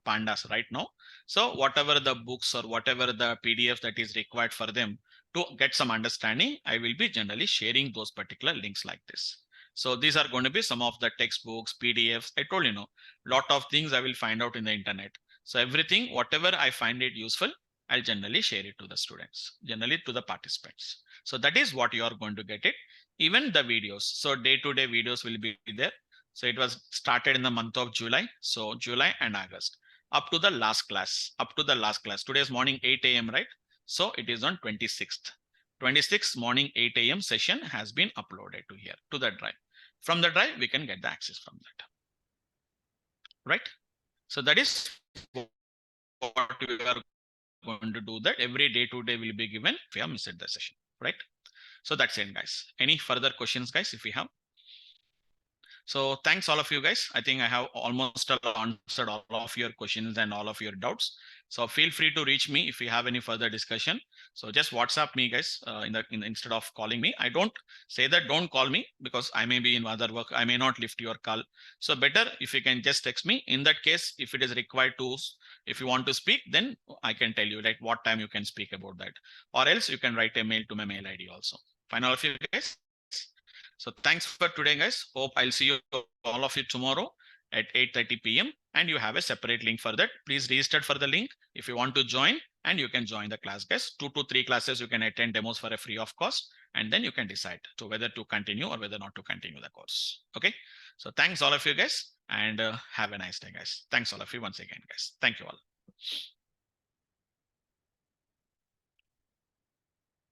A: Pandas right now. So whatever the books or whatever the PDF that is required for them to get some understanding, I will be generally sharing those particular links like this. So these are going to be some of the textbooks, PDFs. I told you, lot of things I will find out in the internet. So everything, whatever I find it useful, I'll generally share it to the students, generally to the participants. So that is what you are going to get it. Even the videos. So day-to-day videos will be there. So it was started in the month of July. So July and August up to the last class, Today's morning 8 a.m. right? So it is on 26th. 26th morning 8 a.m. session has been uploaded to here, to the drive. From the drive, we can get the access from that. Right? So that is what we are going to do, that every day to day will be given if you have missed the session. Right? So that's it, guys. Any further questions, guys, if we have? So thanks all of you guys. I think I have almost answered all of your questions and all of your doubts. So feel free to reach me if you have any further discussion. So just WhatsApp me, guys, instead of calling me. I don't say that don't call me because I may be in other work. I may not lift your call. So better if you can just text me. In that case, if it is required to, if you want to speak, then I can tell you like what time you can speak about that. Or else you can write a mail to my mail ID also. Fine, all of you guys. So thanks for today, guys. Hope I'll see you all of you tomorrow at 8:30 p.m. And you have a separate link for that. Please register for the link if you want to join, and you can join the class, guys. 2 to 3 classes you can attend demos for a free of cost, and then you can decide to whether to continue or whether not to continue the course. Okay. So thanks all of you guys, and have a nice day, guys. Thanks all of you once again, guys. Thank you all.